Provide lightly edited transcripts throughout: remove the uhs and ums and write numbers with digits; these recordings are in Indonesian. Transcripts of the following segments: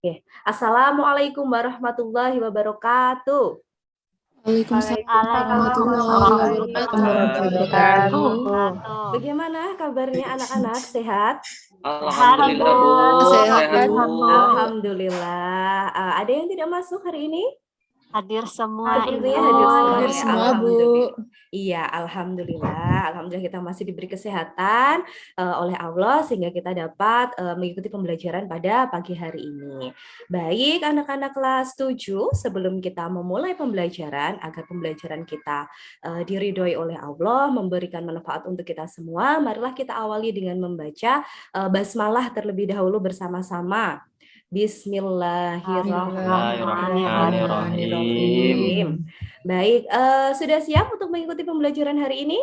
Oke. Assalamualaikum warahmatullahi wabarakatuh. Waalaikumsalam warahmatullahi Waalaikumsalam wabarakatuh. warahmatullahi wabarakatuh. Bagaimana kabarnya anak-anak? Sehat? Alhamdulillah Bu, Sehat, sehat Bu. Bu. Alhamdulillah. Ada yang tidak masuk hari ini? Hadir semua Sepertinya Ibu. hadir semua Hadir ya. semua, Bu. Alhamdulillah. Iya, alhamdulillah kita masih diberi kesehatan oleh Allah sehingga kita dapat mengikuti pembelajaran pada pagi hari ini. Baik, anak-anak kelas 7, sebelum kita memulai pembelajaran agar pembelajaran kita diridhoi oleh Allah, memberikan manfaat untuk kita semua, marilah kita awali dengan membaca basmalah terlebih dahulu bersama-sama. Bismillahirrahmanirrahim. Baik, sudah siap untuk mengikuti pembelajaran hari ini?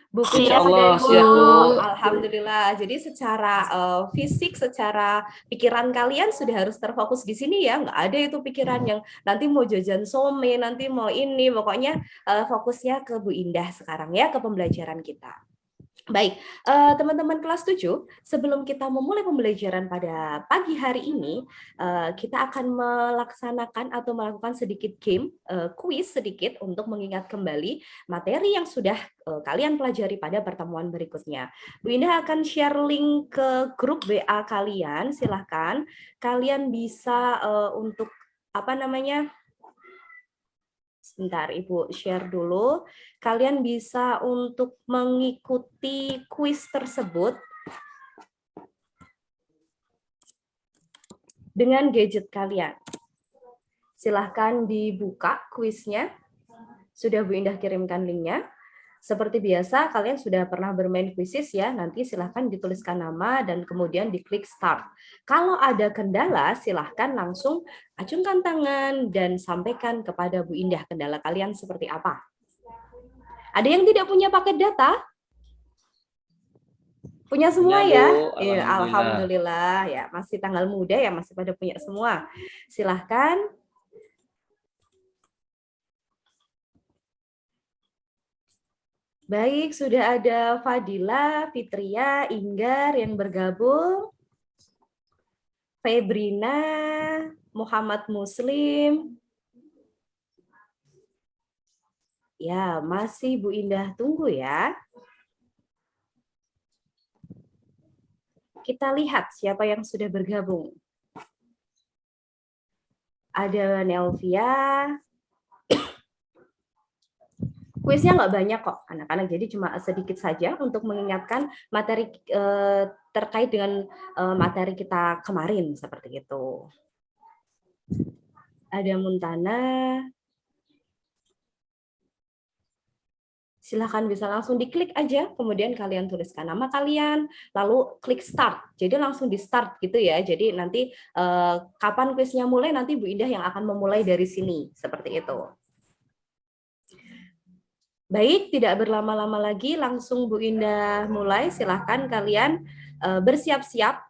Bukunya sudah siap, Bu. Alhamdulillah. Jadi secara fisik, secara pikiran kalian sudah harus terfokus di sini ya. Nggak ada itu pikiran yang nanti mau jajan some, nanti mau ini. Pokoknya fokusnya ke Bu Indah sekarang ya, ke pembelajaran kita. Baik, teman-teman kelas 7, sebelum kita memulai pembelajaran pada pagi hari ini, kita akan melaksanakan atau melakukan sedikit game, kuis sedikit untuk mengingat kembali materi yang sudah kalian pelajari pada pertemuan berikutnya. Bu Indah akan share link ke grup WA kalian, silahkan. Kalian bisa untuk sebentar, Ibu share dulu. Kalian bisa untuk mengikuti kuis tersebut dengan gadget kalian. Silahkan dibuka kuisnya. Sudah Bu Indah kirimkan linknya. Seperti biasa, kalian sudah pernah bermain kuisis ya. Nanti silahkan dituliskan nama dan kemudian diklik start. Kalau ada kendala, silahkan langsung acungkan tangan dan sampaikan kepada Bu Indah kendala kalian seperti apa. Ada yang tidak punya paket data? Punya semua ya? Iya, alhamdulillah ya. Masih tanggal muda ya, masih pada punya semua. Silahkan. Baik, sudah ada Fadila, Fitria, Inggar yang bergabung. Febrina, Muhammad Muslim. Ya, masih Bu Indah tunggu ya. Kita lihat siapa yang sudah bergabung. Ada Nelvia. Kuisnya nggak banyak kok, anak-anak. Jadi cuma sedikit saja untuk mengingatkan materi terkait dengan materi kita kemarin seperti itu. Ada Muntana. Silahkan bisa langsung diklik aja, kemudian kalian tuliskan nama kalian, lalu klik start. Jadi langsung di start gitu ya. Jadi nanti kapan kuisnya mulai, nanti Bu Indah yang akan memulai dari sini, seperti itu. Baik, tidak berlama-lama lagi, langsung Bu Indah mulai. Silahkan kalian bersiap-siap,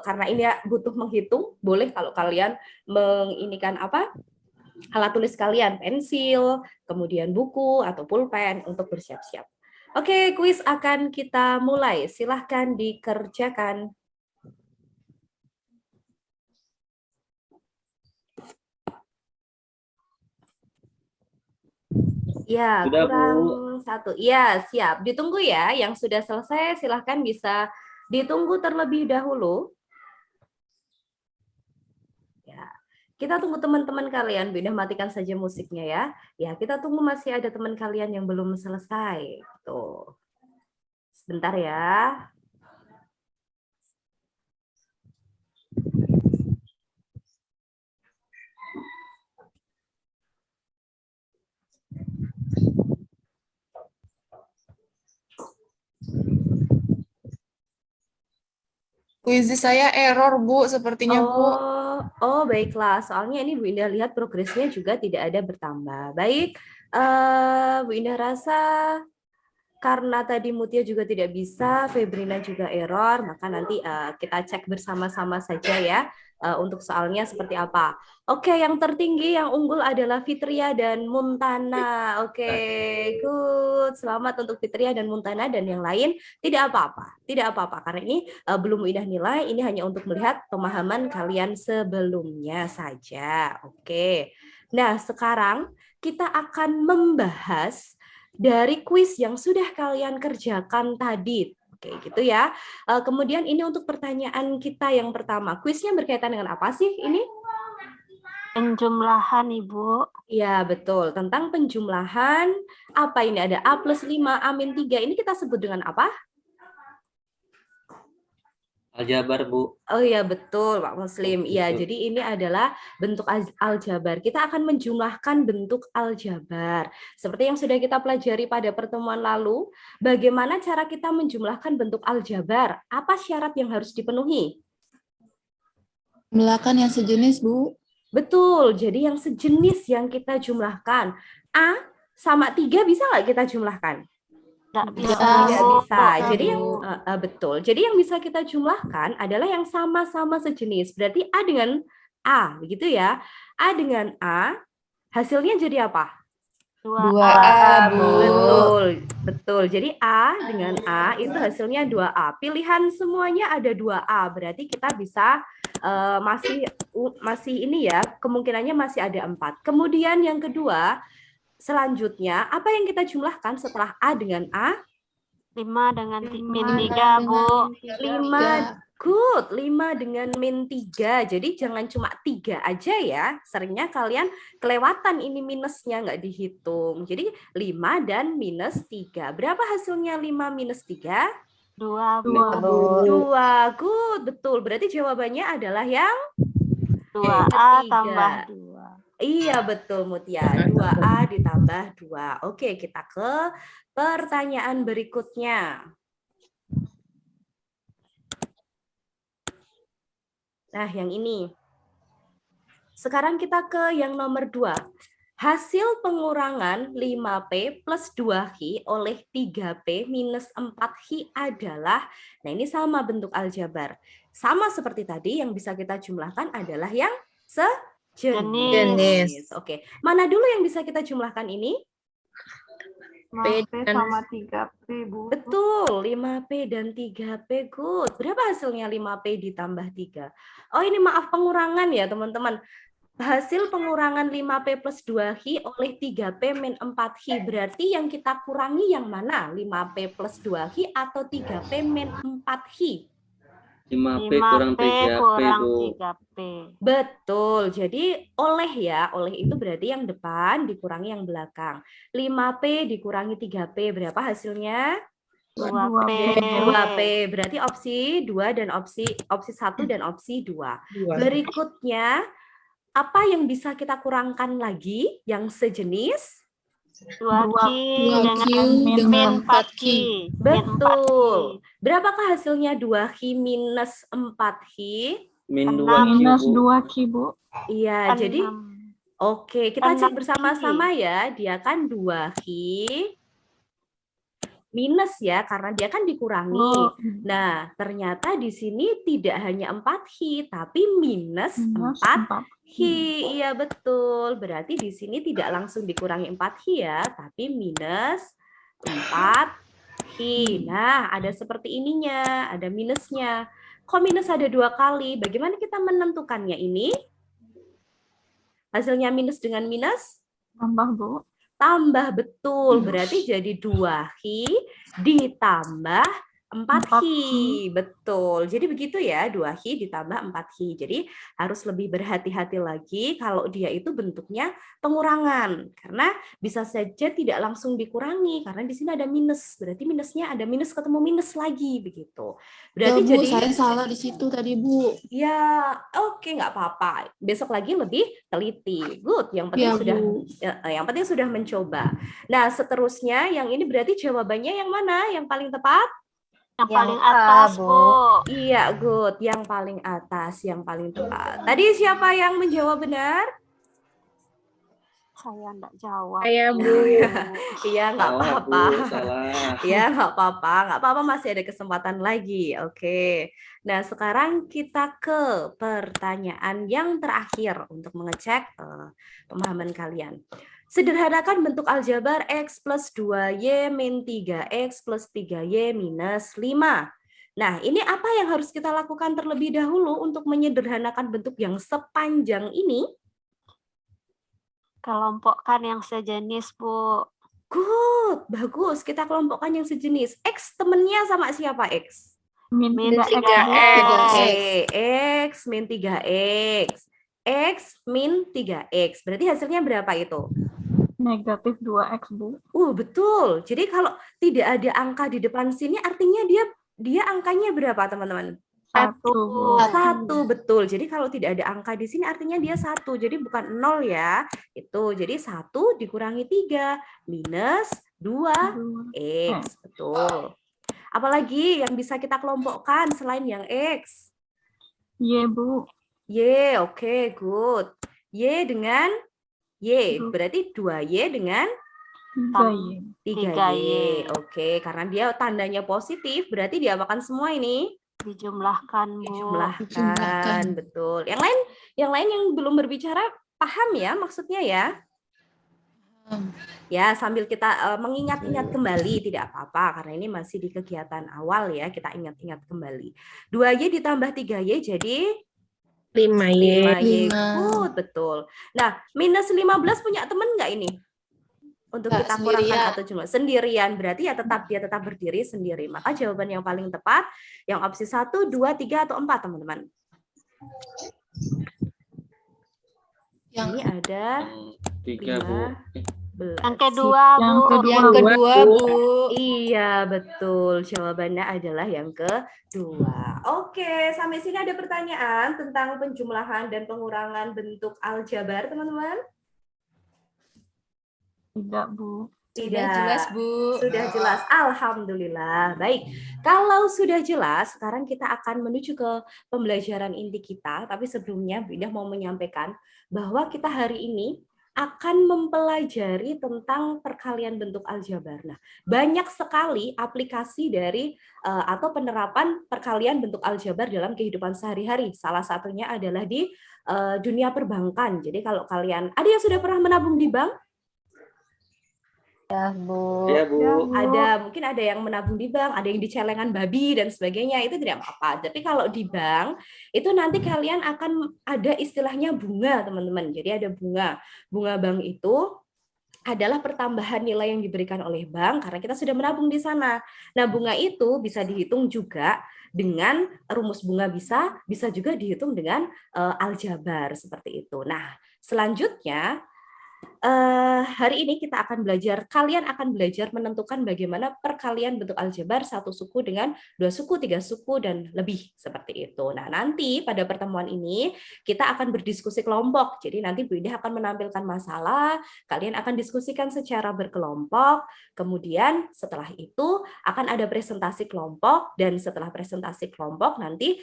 karena ini butuh menghitung. Boleh kalau kalian menginikan alat tulis kalian, pensil, kemudian buku atau pulpen untuk bersiap-siap. Oke, kuis akan kita mulai. Silahkan dikerjakan. Ya, Sudah, kurang Bu. satu. Ya, siap. Ditunggu ya. Yang sudah selesai, silahkan bisa ditunggu terlebih dahulu. Ya, kita tunggu teman-teman kalian. Bu Indah matikan saja musiknya ya. Ya, kita tunggu masih ada teman kalian yang belum selesai. Tuh. Sebentar ya. Kuis saya error, Bu, sepertinya, Bu. Oh, baiklah. Soalnya ini Bu Indah lihat progresnya juga tidak ada bertambah. Baik, Bu Indah rasa karena tadi Mutia juga tidak bisa, Febrina juga error, maka nanti kita cek bersama-sama saja ya untuk soalnya seperti apa. Oke, yang tertinggi, yang unggul adalah Fitria dan Muntana. Oke, good. good. Selamat untuk Fitria dan Muntana dan yang lain. Tidak apa-apa, tidak apa-apa. Karena ini belum udah nilai, ini hanya untuk melihat pemahaman kalian sebelumnya saja. Oke. Nah, sekarang kita akan membahas dari kuis yang sudah kalian kerjakan tadi. Oke, gitu ya. Kemudian ini untuk pertanyaan kita yang pertama. Kuisnya berkaitan dengan apa sih ini? Penjumlahan, Ibu. Ya, betul. Tentang penjumlahan, apa ini? Ada A plus 5, A min 3. Ini kita sebut dengan apa? Aljabar, Bu. Oh iya, betul, Pak Muslim. Iya, Betul. jadi ini adalah bentuk aljabar. Kita akan menjumlahkan bentuk aljabar. Seperti yang sudah kita pelajari pada pertemuan lalu, bagaimana cara kita menjumlahkan bentuk aljabar? Apa syarat yang harus dipenuhi? Jumlahkan yang sejenis, Bu. Betul, jadi yang sejenis yang kita jumlahkan. A sama 3 bisa nggak kita jumlahkan? Tidak bisa, Tidak Bu. bisa. Jadi yang betul. Jadi yang bisa kita jumlahkan adalah yang sama-sama sejenis. Berarti A dengan A, begitu ya. A dengan A, hasilnya jadi apa? 2A, Bu. Betul, betul. Jadi A dengan A itu hasilnya 2A. Pilihan semuanya ada 2A. Berarti kita bisa masih ini ya, kemungkinannya masih ada 4. Kemudian yang kedua, selanjutnya apa yang kita jumlahkan setelah A dengan A? 5 dengan min 3, Bu. 5, good. 5 dengan min 3. Jadi jangan cuma 3 aja ya. Seringnya kalian kelewatan ini minusnya nggak dihitung. Jadi 5 dan minus 3. Berapa hasilnya 5 minus 3? 2, Bu. 2, good. Betul. Berarti jawabannya adalah yang 2A ketiga. tambah 2. Iya, betul Mutia. 2A ditambah 2. Oke, kita ke pertanyaan berikutnya. Nah, yang ini. Sekarang kita ke yang nomor 2. Hasil pengurangan 5P plus 2Hi oleh 3P minus 4Hi adalah, nah ini sama bentuk aljabar. Sama seperti tadi, yang bisa kita jumlahkan adalah yang sejenis. Oke, mana dulu yang bisa kita jumlahkan ini? 5P sama 3P, Bu. Betul, 5P dan 3P, good. Berapa hasilnya 5P ditambah 3? Oh ini maaf pengurangan ya teman-teman. Hasil pengurangan 5P plus 2Hi oleh 3P min 4Hi. Berarti yang kita kurangi yang mana? 5P plus 2Hi atau 3P min 4Hi? 5P kurang 3P, Bu. 3P. Betul. Jadi oleh ya, oleh itu berarti yang depan dikurangi yang belakang. 5P dikurangi 3P, berapa hasilnya? 2P. 2P. Berarti opsi 2 dan opsi 1 dan opsi 2. Berikutnya, apa yang bisa kita kurangkan lagi yang sejenis? 2Q 2Q dengan min 4Q. Betul. Berapakah hasilnya 2Hi minus 4Hi? Min 2Q, Minus Bu. 2Q, Bu. Iya, jadi oke, kita cek bersama-sama ya. Dia kan 2Hi minus ya, karena dia kan dikurangi. Nah, ternyata di sini tidak hanya 4Hi, tapi minus 4Hi. Iya, betul. Berarti di sini tidak langsung dikurangi 4Hi ya, tapi minus 4Hi. Nah, ada seperti ininya, ada minusnya. Kok minus ada 2 kali? Bagaimana kita menentukannya ini? Hasilnya minus dengan minus? Tambah, Bu. Tambah, betul. Berarti jadi 2Hi ditambah 4Hi. Betul. Jadi begitu ya, 2Hi ditambah 4Hi. Jadi harus lebih berhati-hati lagi kalau dia itu bentuknya pengurangan. Karena bisa saja tidak langsung dikurangi, karena di sini ada minus. Berarti minusnya ada minus ketemu minus lagi, begitu. Berarti Bu, jadi saya salah di situ tadi, Bu. ya, oke, nggak apa-apa. Besok lagi lebih teliti. Good. Yang penting Ya, sudah Bu. yang penting sudah mencoba. Nah, seterusnya yang ini berarti jawabannya yang mana? Yang paling tepat? Yang paling atas, Bu. Iya, good. Yang paling atas, yang paling tepat. Tadi siapa yang menjawab benar? Saya enggak jawab. Saya, Bu. Iya, nggak Salah, apa-apa. Bu. Salah. Ya, nggak apa-apa, masih ada kesempatan lagi. Oke. Nah, sekarang kita ke pertanyaan yang terakhir untuk mengecek pemahaman kalian. Sederhanakan bentuk aljabar X plus 2Y min 3X plus 3Y minus 5. Nah, ini apa yang harus kita lakukan terlebih dahulu untuk menyederhanakan bentuk yang sepanjang ini? Kelompokkan yang sejenis, Bu. Good, bagus. Kita kelompokkan yang sejenis. X temennya sama siapa X? Min Min 3X. 3X. X min 3X. X min 3X. Berarti hasilnya berapa itu? Negatif 2X, Bu. Betul. Jadi kalau tidak ada angka di depan sini, artinya dia angkanya berapa, teman-teman? 1, Bu. 1, betul. Jadi kalau tidak ada angka di sini, artinya dia 1. Jadi bukan 0 ya. Itu. Jadi 1 dikurangi 3 minus 2X. Betul. Apalagi yang bisa kita kelompokkan selain yang X? Y, Bu. Y, oke, good. Y dengan Y, berarti 2Y dengan 3Y. 3Y. Oke, karena dia tandanya positif, berarti diapakan semua ini? Dijumlahkan, Bu. Dijumlahkan, betul. Yang lain yang belum berbicara, paham ya maksudnya ya? Ya, sambil kita mengingat-ingat kembali, tidak apa-apa, karena ini masih di kegiatan awal ya, kita ingat-ingat kembali. 2Y ditambah 3Y jadi 5Y. Good, betul. Nah, minus 15 punya teman nggak ini? Untuk kita kurangkan atau jumlah sendirian, berarti ya dia tetap berdiri sendiri. Maka jawaban yang paling tepat yang opsi 1, 2, 3 atau 4, teman-teman. Ini ada 3, Bu. Yang kedua, Bu. Yang kedua, Bu. Iya, betul. Jawabannya adalah yang kedua. Oke, sampai sini ada pertanyaan tentang penjumlahan dan pengurangan bentuk aljabar, teman-teman? Tidak, Bu. Tidak. Sudah jelas, Bu. Sudah jelas. Alhamdulillah. Baik. Kalau sudah jelas, sekarang kita akan menuju ke pembelajaran inti kita. Tapi sebelumnya, Bu Indah mau menyampaikan bahwa kita hari ini akan mempelajari tentang perkalian bentuk aljabar. Nah, banyak sekali aplikasi dari atau penerapan perkalian bentuk aljabar dalam kehidupan sehari-hari. Salah satunya adalah di dunia perbankan. Jadi kalau kalian, ada yang sudah pernah menabung di bank? Ya, Bu. Ya, Bu. Mungkin ada yang menabung di bank, ada yang di celengan babi dan sebagainya, itu tidak apa-apa. Tapi kalau di bank, itu nanti kalian akan ada istilahnya bunga, teman-teman. Jadi ada bunga. Bunga bank itu adalah pertambahan nilai yang diberikan oleh bank karena kita sudah menabung di sana. Nah, bunga itu bisa dihitung juga dengan rumus bunga bisa juga dihitung dengan aljabar seperti itu. Nah, selanjutnya hari ini kalian akan belajar menentukan bagaimana perkalian bentuk aljabar satu suku dengan 2 suku, 3 suku, dan lebih seperti itu. Nah, nanti pada pertemuan ini kita akan berdiskusi kelompok. Jadi nanti Bu Indah akan menampilkan masalah, kalian akan diskusikan secara berkelompok, kemudian setelah itu akan ada presentasi kelompok, dan setelah presentasi kelompok nanti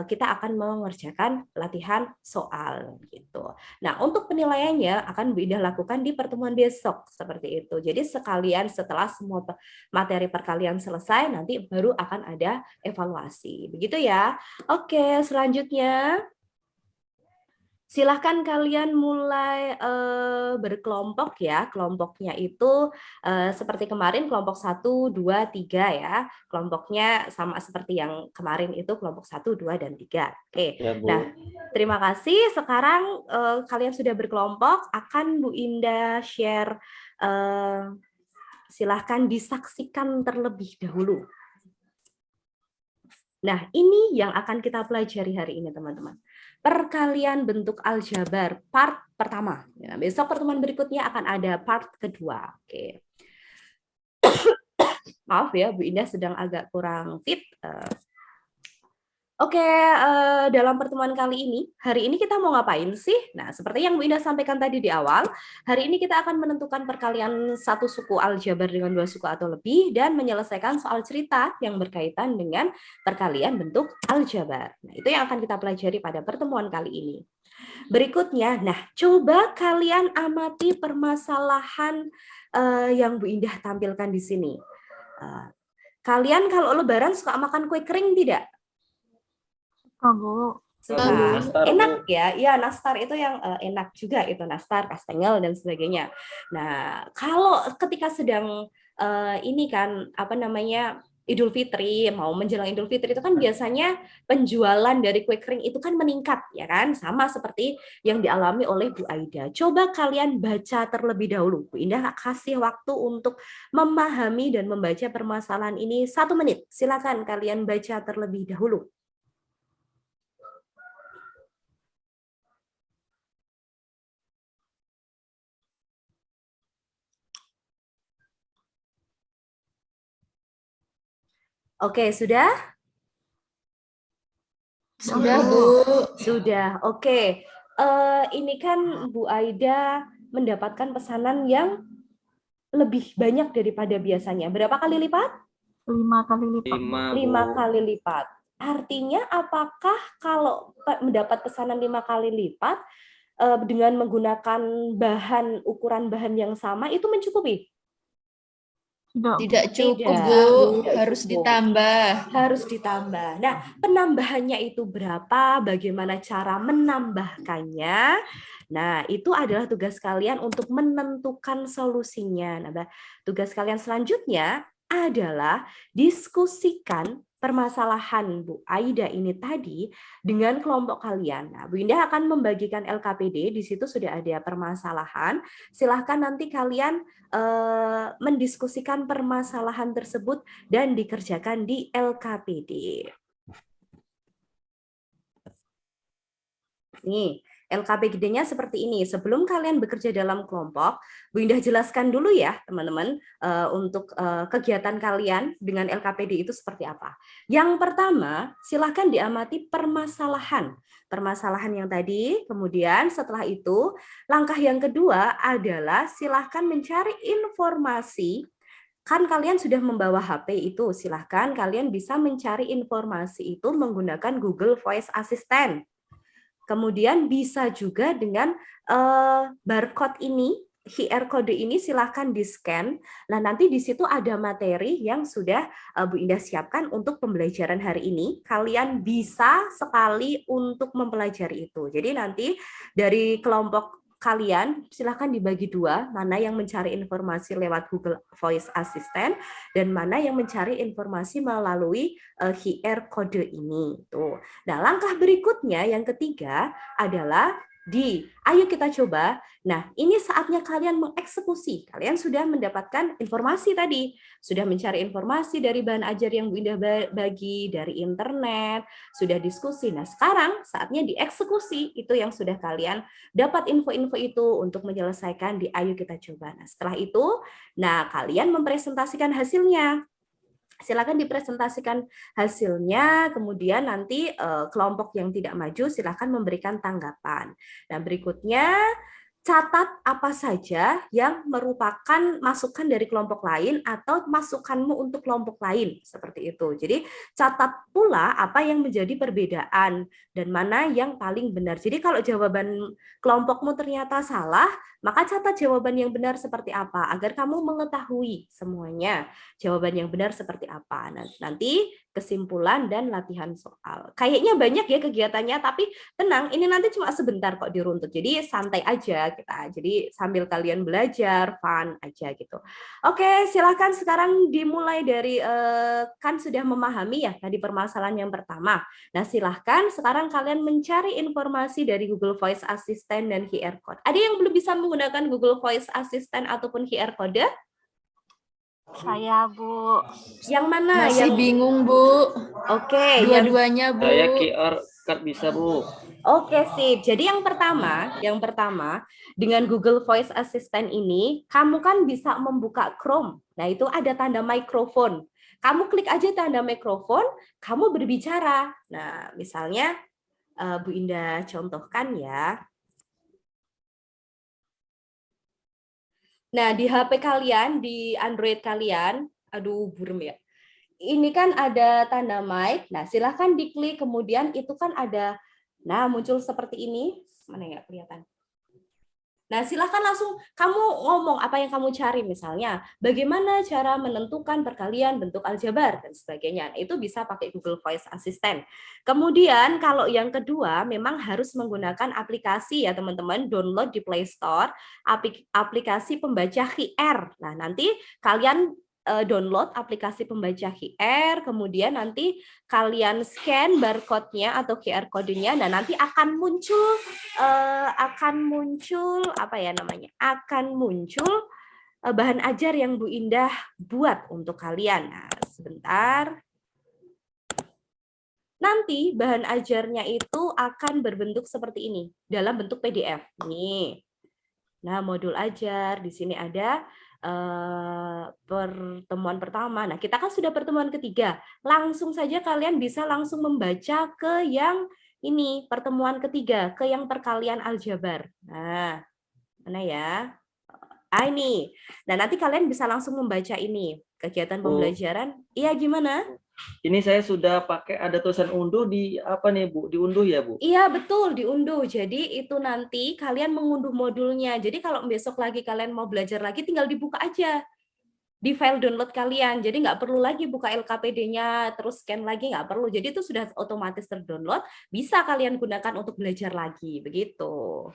kita akan mengerjakan latihan soal gitu. Nah, untuk penilaiannya akan Bu Indah lakukan di pertemuan besok seperti itu. Jadi sekalian setelah semua materi perkalian selesai nanti baru akan ada evaluasi. Begitu ya. Oke, selanjutnya silahkan kalian mulai berkelompok ya. Kelompoknya itu seperti kemarin kelompok 1, 2, 3 ya. Kelompoknya sama seperti yang kemarin itu kelompok 1, 2, dan 3. Oke. Ya, Bu. Nah, terima kasih. Sekarang kalian sudah berkelompok, akan Bu Indah share. Silahkan disaksikan terlebih dahulu. Nah, ini yang akan kita pelajari hari ini, teman-teman. Perkalian bentuk aljabar part pertama. Ya, besok pertemuan berikutnya akan ada part kedua. Oke. Maaf ya, Bu Indah sedang agak kurang fit. Oke, dalam pertemuan kali ini, hari ini kita mau ngapain sih? Nah, seperti yang Bu Indah sampaikan tadi di awal, hari ini kita akan menentukan perkalian satu suku aljabar dengan 2 suku atau lebih, dan menyelesaikan soal cerita yang berkaitan dengan perkalian bentuk aljabar. Nah, itu yang akan kita pelajari pada pertemuan kali ini. Berikutnya, nah, coba kalian amati permasalahan yang Bu Indah tampilkan di sini. Kalian kalau Lebaran suka makan kue kering tidak? Suka, Bu. Suka. Nastar, Bu. Enak ya. Iya, nastar itu yang enak juga itu, nastar, kastengel dan sebagainya. Nah, kalau ketika sedang ini kan apa namanya Idul Fitri, mau menjelang Idul Fitri itu kan biasanya penjualan dari kue kering itu kan meningkat ya kan, sama seperti yang dialami oleh Bu Aida. Coba kalian baca terlebih dahulu. Bu Indah kasih waktu untuk memahami dan membaca permasalahan ini 1 menit. Silakan kalian baca terlebih dahulu. Oke, sudah? Sudah, Bu. Sudah. Oke. Ini kan Bu Aida mendapatkan pesanan yang lebih banyak daripada biasanya. Berapa kali lipat? 5 kali lipat. 5, 5 Bu. kali lipat. Artinya apakah kalau mendapat pesanan 5 kali lipat dengan menggunakan ukuran bahan yang sama itu mencukupi? Tidak cukup, Tidak. Bu. Tidak Harus cukup. ditambah. Harus ditambah. Nah, penambahannya itu berapa? Bagaimana cara menambahkannya? Nah, itu adalah tugas kalian untuk menentukan solusinya. Nah, tugas kalian selanjutnya adalah diskusikan permasalahan Bu Aida ini tadi dengan kelompok kalian. Nah, Bu Indah akan membagikan LKPD, di situ sudah ada permasalahan. Silahkan nanti kalian mendiskusikan permasalahan tersebut dan dikerjakan di LKPD. Nih, LKPD-nya seperti ini. Sebelum kalian bekerja dalam kelompok, Bu Indah jelaskan dulu ya, teman-teman, untuk kegiatan kalian dengan LKPD itu seperti apa. Yang pertama, silahkan diamati permasalahan. Permasalahan yang tadi, kemudian setelah itu, langkah yang kedua adalah silahkan mencari informasi. Kan kalian sudah membawa HP itu, silahkan kalian bisa mencari informasi itu menggunakan Google Voice Assistant. Kemudian bisa juga dengan barcode ini, QR kode ini silahkan di-scan. Nah, nanti di situ ada materi yang sudah Bu Indah siapkan untuk pembelajaran hari ini. Kalian bisa sekali untuk mempelajari itu. Jadi nanti dari kelompok kalian silahkan dibagi 2, mana yang mencari informasi lewat Google Voice Assistant dan mana yang mencari informasi melalui QR kode ini. Tuh. Nah, langkah berikutnya yang ketiga adalah ayo kita coba. Nah, ini saatnya kalian mengeksekusi. Kalian sudah mendapatkan informasi tadi, sudah mencari informasi dari bahan ajar yang Bu Indah bagi dari internet, sudah diskusi. Nah, sekarang saatnya dieksekusi itu yang sudah kalian dapat info-info itu untuk menyelesaikan di ayo kita coba. Nah, setelah itu, kalian mempresentasikan hasilnya. Silakan dipresentasikan hasilnya, kemudian nanti kelompok yang tidak maju silakan memberikan tanggapan. Nah, berikutnya catat apa saja yang merupakan masukan dari kelompok lain atau masukanmu untuk kelompok lain, seperti itu. Jadi catat pula apa yang menjadi perbedaan dan mana yang paling benar. Jadi kalau jawaban kelompokmu ternyata salah, maka catat jawaban yang benar seperti apa agar kamu mengetahui semuanya. Jawaban yang benar seperti apa. Nah, nanti kesimpulan dan latihan soal. Kayaknya banyak ya kegiatannya, tapi tenang, ini nanti cuma sebentar kok diruntut. Jadi santai aja kita. Jadi sambil kalian belajar, fun aja gitu. Oke, silakan sekarang dimulai dari kan sudah memahami ya tadi permasalahan yang pertama. Nah, silahkan sekarang kalian mencari informasi dari Google Voice Assistant dan QR Code. Ada yang belum bisa menggunakan Google Voice Assistant ataupun QR Code? Saya, Bu. Yang mana? Masih bingung, Bu. Oke, Dua-duanya, Bu. Saya QR card bisa, Bu. Oke, sip. Jadi yang pertama dengan Google Voice Assistant ini, kamu kan bisa membuka Chrome. Nah, itu ada tanda mikrofon. Kamu klik aja tanda mikrofon, kamu berbicara. Nah, misalnya Bu Indah contohkan ya. Nah, di HP kalian, di Android kalian, aduh burem ya. Ini kan ada tanda mic. Nah, silahkan diklik, kemudian itu kan ada, nah muncul seperti ini. Mana nggak kelihatan? Nah, silahkan langsung kamu ngomong apa yang kamu cari, misalnya bagaimana cara menentukan perkalian bentuk aljabar dan sebagainya. Nah, itu bisa pakai Google Voice Assistant. Kemudian kalau yang kedua memang harus menggunakan aplikasi ya teman-teman, download di Play Store aplikasi pembaca QR. Nah, nanti kalian download aplikasi pembaca QR, kemudian nanti kalian scan barcode-nya atau QR kodenya, dan nanti akan muncul apa ya namanya? Akan muncul bahan ajar yang Bu Indah buat untuk kalian. Nah, sebentar. Nanti bahan ajarnya itu akan berbentuk seperti ini dalam bentuk PDF. Nih. Nah, modul ajar di sini ada pertemuan pertama. Nah, kita kan sudah pertemuan ketiga. Langsung saja kalian bisa langsung membaca ke yang ini, pertemuan ketiga, ke yang perkalian aljabar. Nah, mana ya? Ini. Nah, nanti kalian bisa langsung membaca ini. Kegiatan Bu. pembelajaran. Iya, gimana? Ini saya sudah pakai ada tulisan unduh di apa nih Bu? Diunduh ya Bu? Iya, betul, diunduh. Jadi itu nanti kalian mengunduh modulnya. Jadi kalau besok lagi kalian mau belajar lagi, tinggal dibuka aja di file download kalian. Jadi nggak perlu lagi buka LKPD-nya, terus scan lagi, nggak perlu. Jadi itu sudah otomatis terdownload, bisa kalian gunakan untuk belajar lagi. Begitu.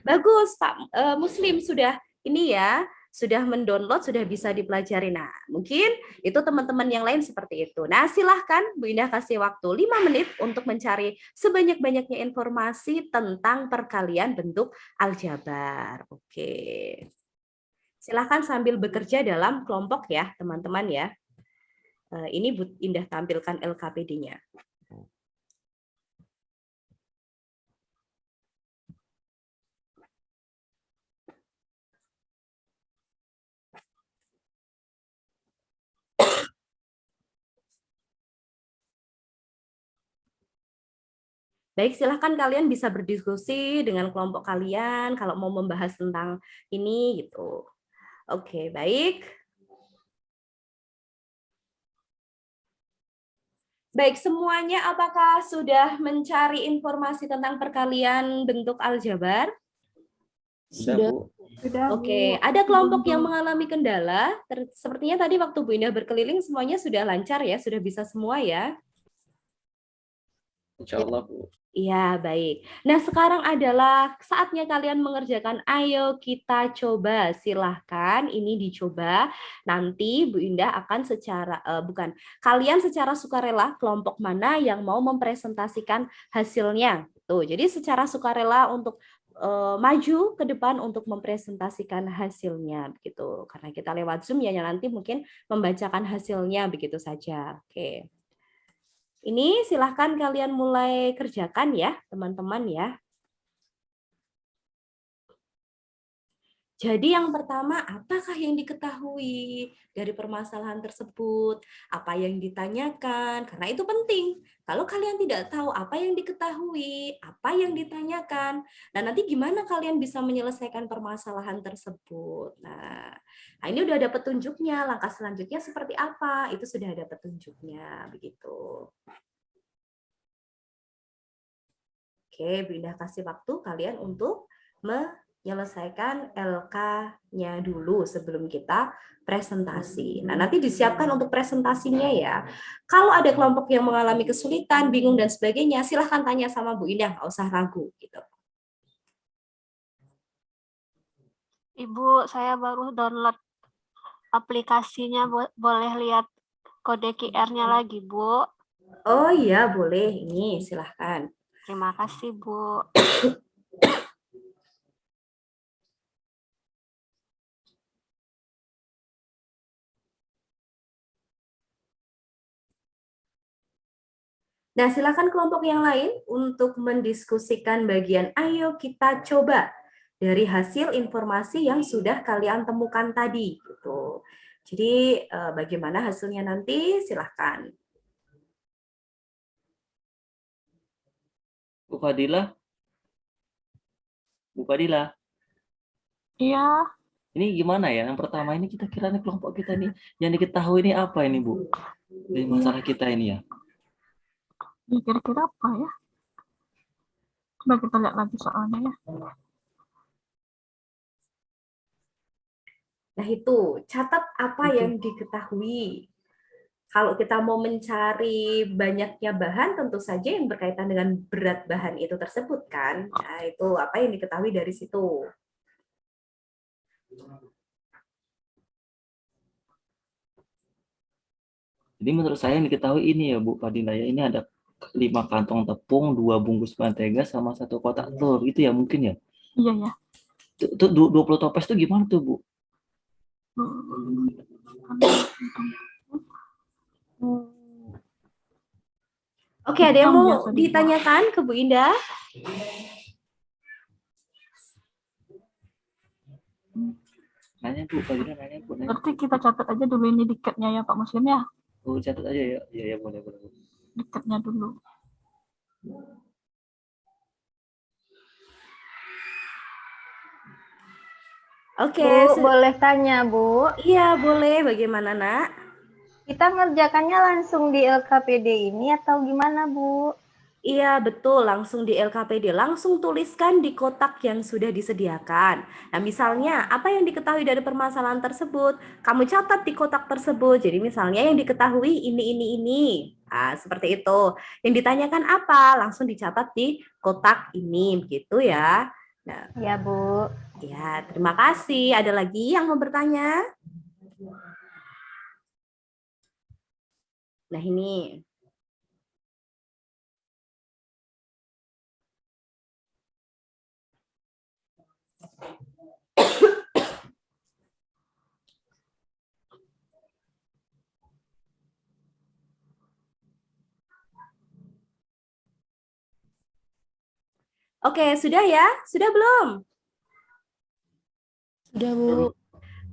Bagus, Pak Muslim, sudah ini ya, sudah mendownload, sudah bisa dipelajari. Nah, mungkin itu teman-teman yang lain seperti itu. Nah, silahkan Bu Indah kasih waktu 5 menit untuk mencari sebanyak-banyaknya informasi tentang perkalian bentuk aljabar. Oke. Silahkan sambil bekerja dalam kelompok ya, teman-teman ya. Ini Bu Indah tampilkan LKPD-nya. Baik, silahkan kalian bisa berdiskusi dengan kelompok kalian kalau mau membahas tentang ini gitu. Oke, baik. Baik, semuanya apakah sudah mencari informasi tentang perkalian bentuk aljabar? Sudah Bu. Sudah, Oke, Bu. ada kelompok yang mengalami kendala. Sepertinya tadi waktu Bu Indah berkeliling semuanya sudah lancar ya, sudah bisa semua ya. Insya Allah Bu. Iya, baik. Nah, sekarang adalah saatnya kalian mengerjakan. Ayo kita coba. Silahkan ini dicoba. Nanti Bu Indah akan kalian secara sukarela kelompok mana yang mau mempresentasikan hasilnya. Tuh, jadi secara sukarela untuk maju ke depan untuk mempresentasikan hasilnya begitu. Karena kita lewat Zoom ya, nanti mungkin membacakan hasilnya begitu saja. Oke. Ini silahkan kalian mulai kerjakan ya, teman-teman ya. Jadi yang pertama, apakah yang diketahui dari permasalahan tersebut? Apa yang ditanyakan? Karena itu penting. Kalau kalian tidak tahu apa yang diketahui, apa yang ditanyakan, nah nanti gimana kalian bisa menyelesaikan permasalahan tersebut? Nah, ini udah ada petunjuknya, langkah selanjutnya seperti apa? Itu sudah ada petunjuknya, begitu. Oke, Bu Indah kasih waktu kalian untuk menyelesaikan LK-nya dulu sebelum kita presentasi. Nah, nanti disiapkan untuk presentasinya ya. Kalau ada kelompok yang mengalami kesulitan, bingung, dan sebagainya, silahkan tanya sama Bu Indah, nggak usah ragu. Gitu. Ibu, saya baru download aplikasinya. Boleh lihat kode QR-nya lagi, Bu? Oh iya, boleh. Ini silahkan. Terima kasih, Bu. Nah, silakan kelompok yang lain untuk mendiskusikan bagian ayo kita coba dari hasil informasi yang sudah kalian temukan tadi. Gitu. Jadi, bagaimana hasilnya nanti? Silahkan. Bu Fadilah. Bu Fadilah. Iya, Ini gimana ya? Yang pertama ini kita kiranya kelompok kita ini yang diketahui ini apa ini Bu? Di masalah kita ini ya. ya kira-kira apa ya? Coba kita lihat lagi soalnya ya. Nah itu, catat apa yang diketahui. Kalau kita mau mencari banyaknya bahan, tentu saja yang berkaitan dengan berat bahan itu tersebut kan. Nah itu apa yang diketahui dari situ. Jadi menurut saya yang diketahui ini ya Bu Fadila ya, ini ada 5 kantong tepung, 2 bungkus mentega, sama 1 kotak telur gitu ya mungkin ya. Iya ya. Itu 20 toples itu gimana tuh Bu? Oke, ada yang Hitam mau biasa dibuat. ditanyakan ke Bu Indah? Nanya Bu, Fadila nanya Bu. Nanya. Berarti kita catat aja dulu ini dikatnya ya Pak Muslim ya. Oh, catat aja ya. Iya ya, boleh boleh. Dikatnya dulu. Oke, Bu, boleh tanya, Bu? iya boleh. Bagaimana nak? Kita ngerjakannya langsung di LKPD ini atau gimana, Bu? Iya betul, langsung di LKPD, langsung tuliskan di kotak yang sudah disediakan. Nah misalnya apa yang diketahui dari permasalahan tersebut, kamu catat di kotak tersebut. Jadi misalnya yang diketahui ini. Nah, seperti itu. Yang ditanyakan apa, langsung dicatat di kotak ini, gitu ya. Nah, Ya, Bu. ya terima kasih. Ada lagi yang mau bertanya? Nah ini. Oke, sudah ya? Sudah belum? Sudah, Bu.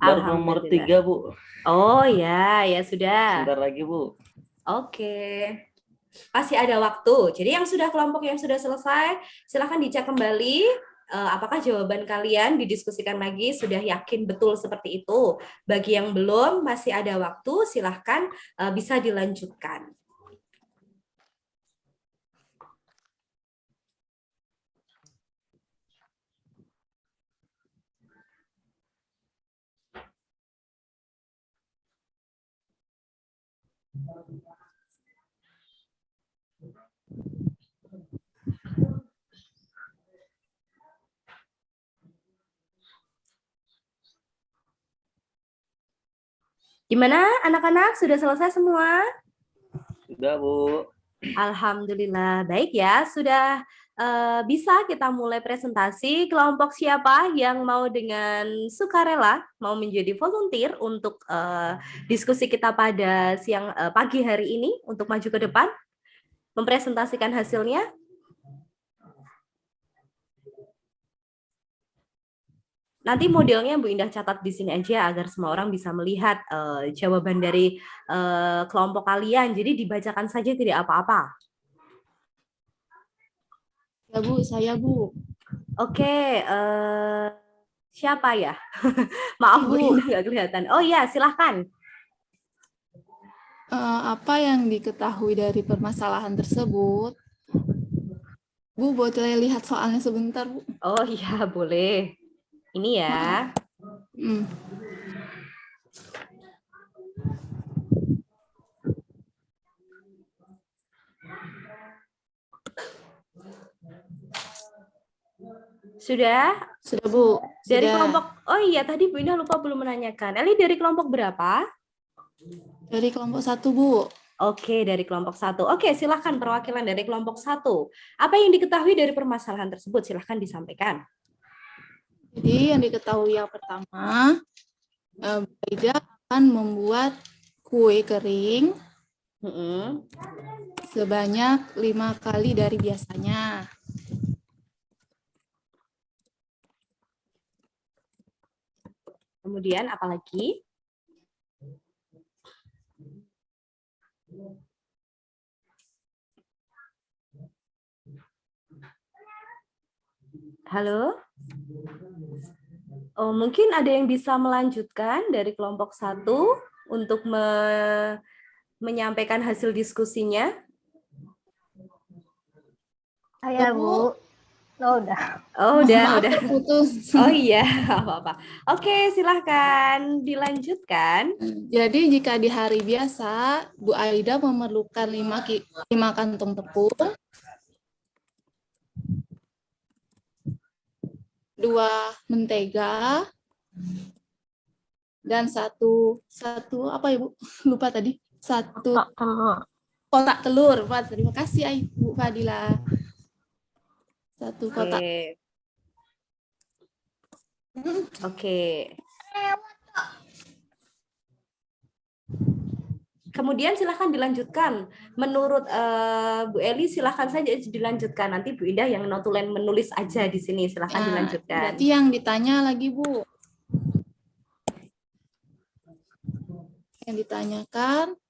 Baru nomor 3 Bu. Oh ya, ya sudah. Sebentar lagi Bu. Oke. Masih ada waktu. Jadi yang sudah kelompok yang sudah selesai, silahkan dicek kembali apakah jawaban kalian didiskusikan lagi sudah yakin betul seperti itu. Bagi yang belum, masih ada waktu, silahkan bisa dilanjutkan. Gimana anak-anak? Sudah selesai semua? Sudah Bu. Alhamdulillah. Baik ya, sudah bisa kita mulai presentasi. Kelompok siapa yang mau dengan sukarela mau menjadi volunteer untuk diskusi kita pada pagi hari ini untuk maju ke depan, mempresentasikan hasilnya? Nanti modelnya Bu Indah catat di sini aja agar semua orang bisa melihat jawaban dari kelompok kalian. Jadi dibacakan saja tidak apa-apa. Ya, Bu, saya, Bu. Oke, siapa ya? Maaf Bu Indah nggak kelihatan. Oh iya, silahkan. Apa yang diketahui dari permasalahan tersebut? Bu, boleh lihat soalnya sebentar, Bu? Oh iya, boleh. Ini ya. Sudah? Sudah, Bu. Dari Sudah. kelompok, oh iya tadi Bu Indah lupa belum menanyakan. Eli dari kelompok berapa? Dari kelompok 1, Bu. Oke, dari kelompok 1. Oke, silahkan perwakilan dari kelompok 1. Apa yang diketahui dari permasalahan tersebut? Silahkan disampaikan. Jadi yang diketahui yang pertama, Baida akan membuat kue kering sebanyak 5 kali dari biasanya. Kemudian apa lagi? Halo? Oh, mungkin ada yang bisa melanjutkan dari kelompok 1 untuk menyampaikan hasil diskusinya? Saya, Bu. Oh, udah. Oh, udah, Maaf, udah. terputus. Oh iya, nggak apa-apa. Oke, silahkan dilanjutkan. Jadi jika di hari biasa, Bu Aida memerlukan 5 kantong tepung, 2 mentega, dan satu apa Ibu? Lupa tadi. 1 Tak telur. kotak telur. Pak, terima kasih Bu Fadila. 1 kotak. Oke. Kemudian silahkan dilanjutkan. Menurut Bu Eli, silahkan saja dilanjutkan. Nanti Bu Indah yang notulen menulis aja di sini. Silahkan dilanjutkan. Berarti yang ditanya lagi Bu. Yang ditanyakan,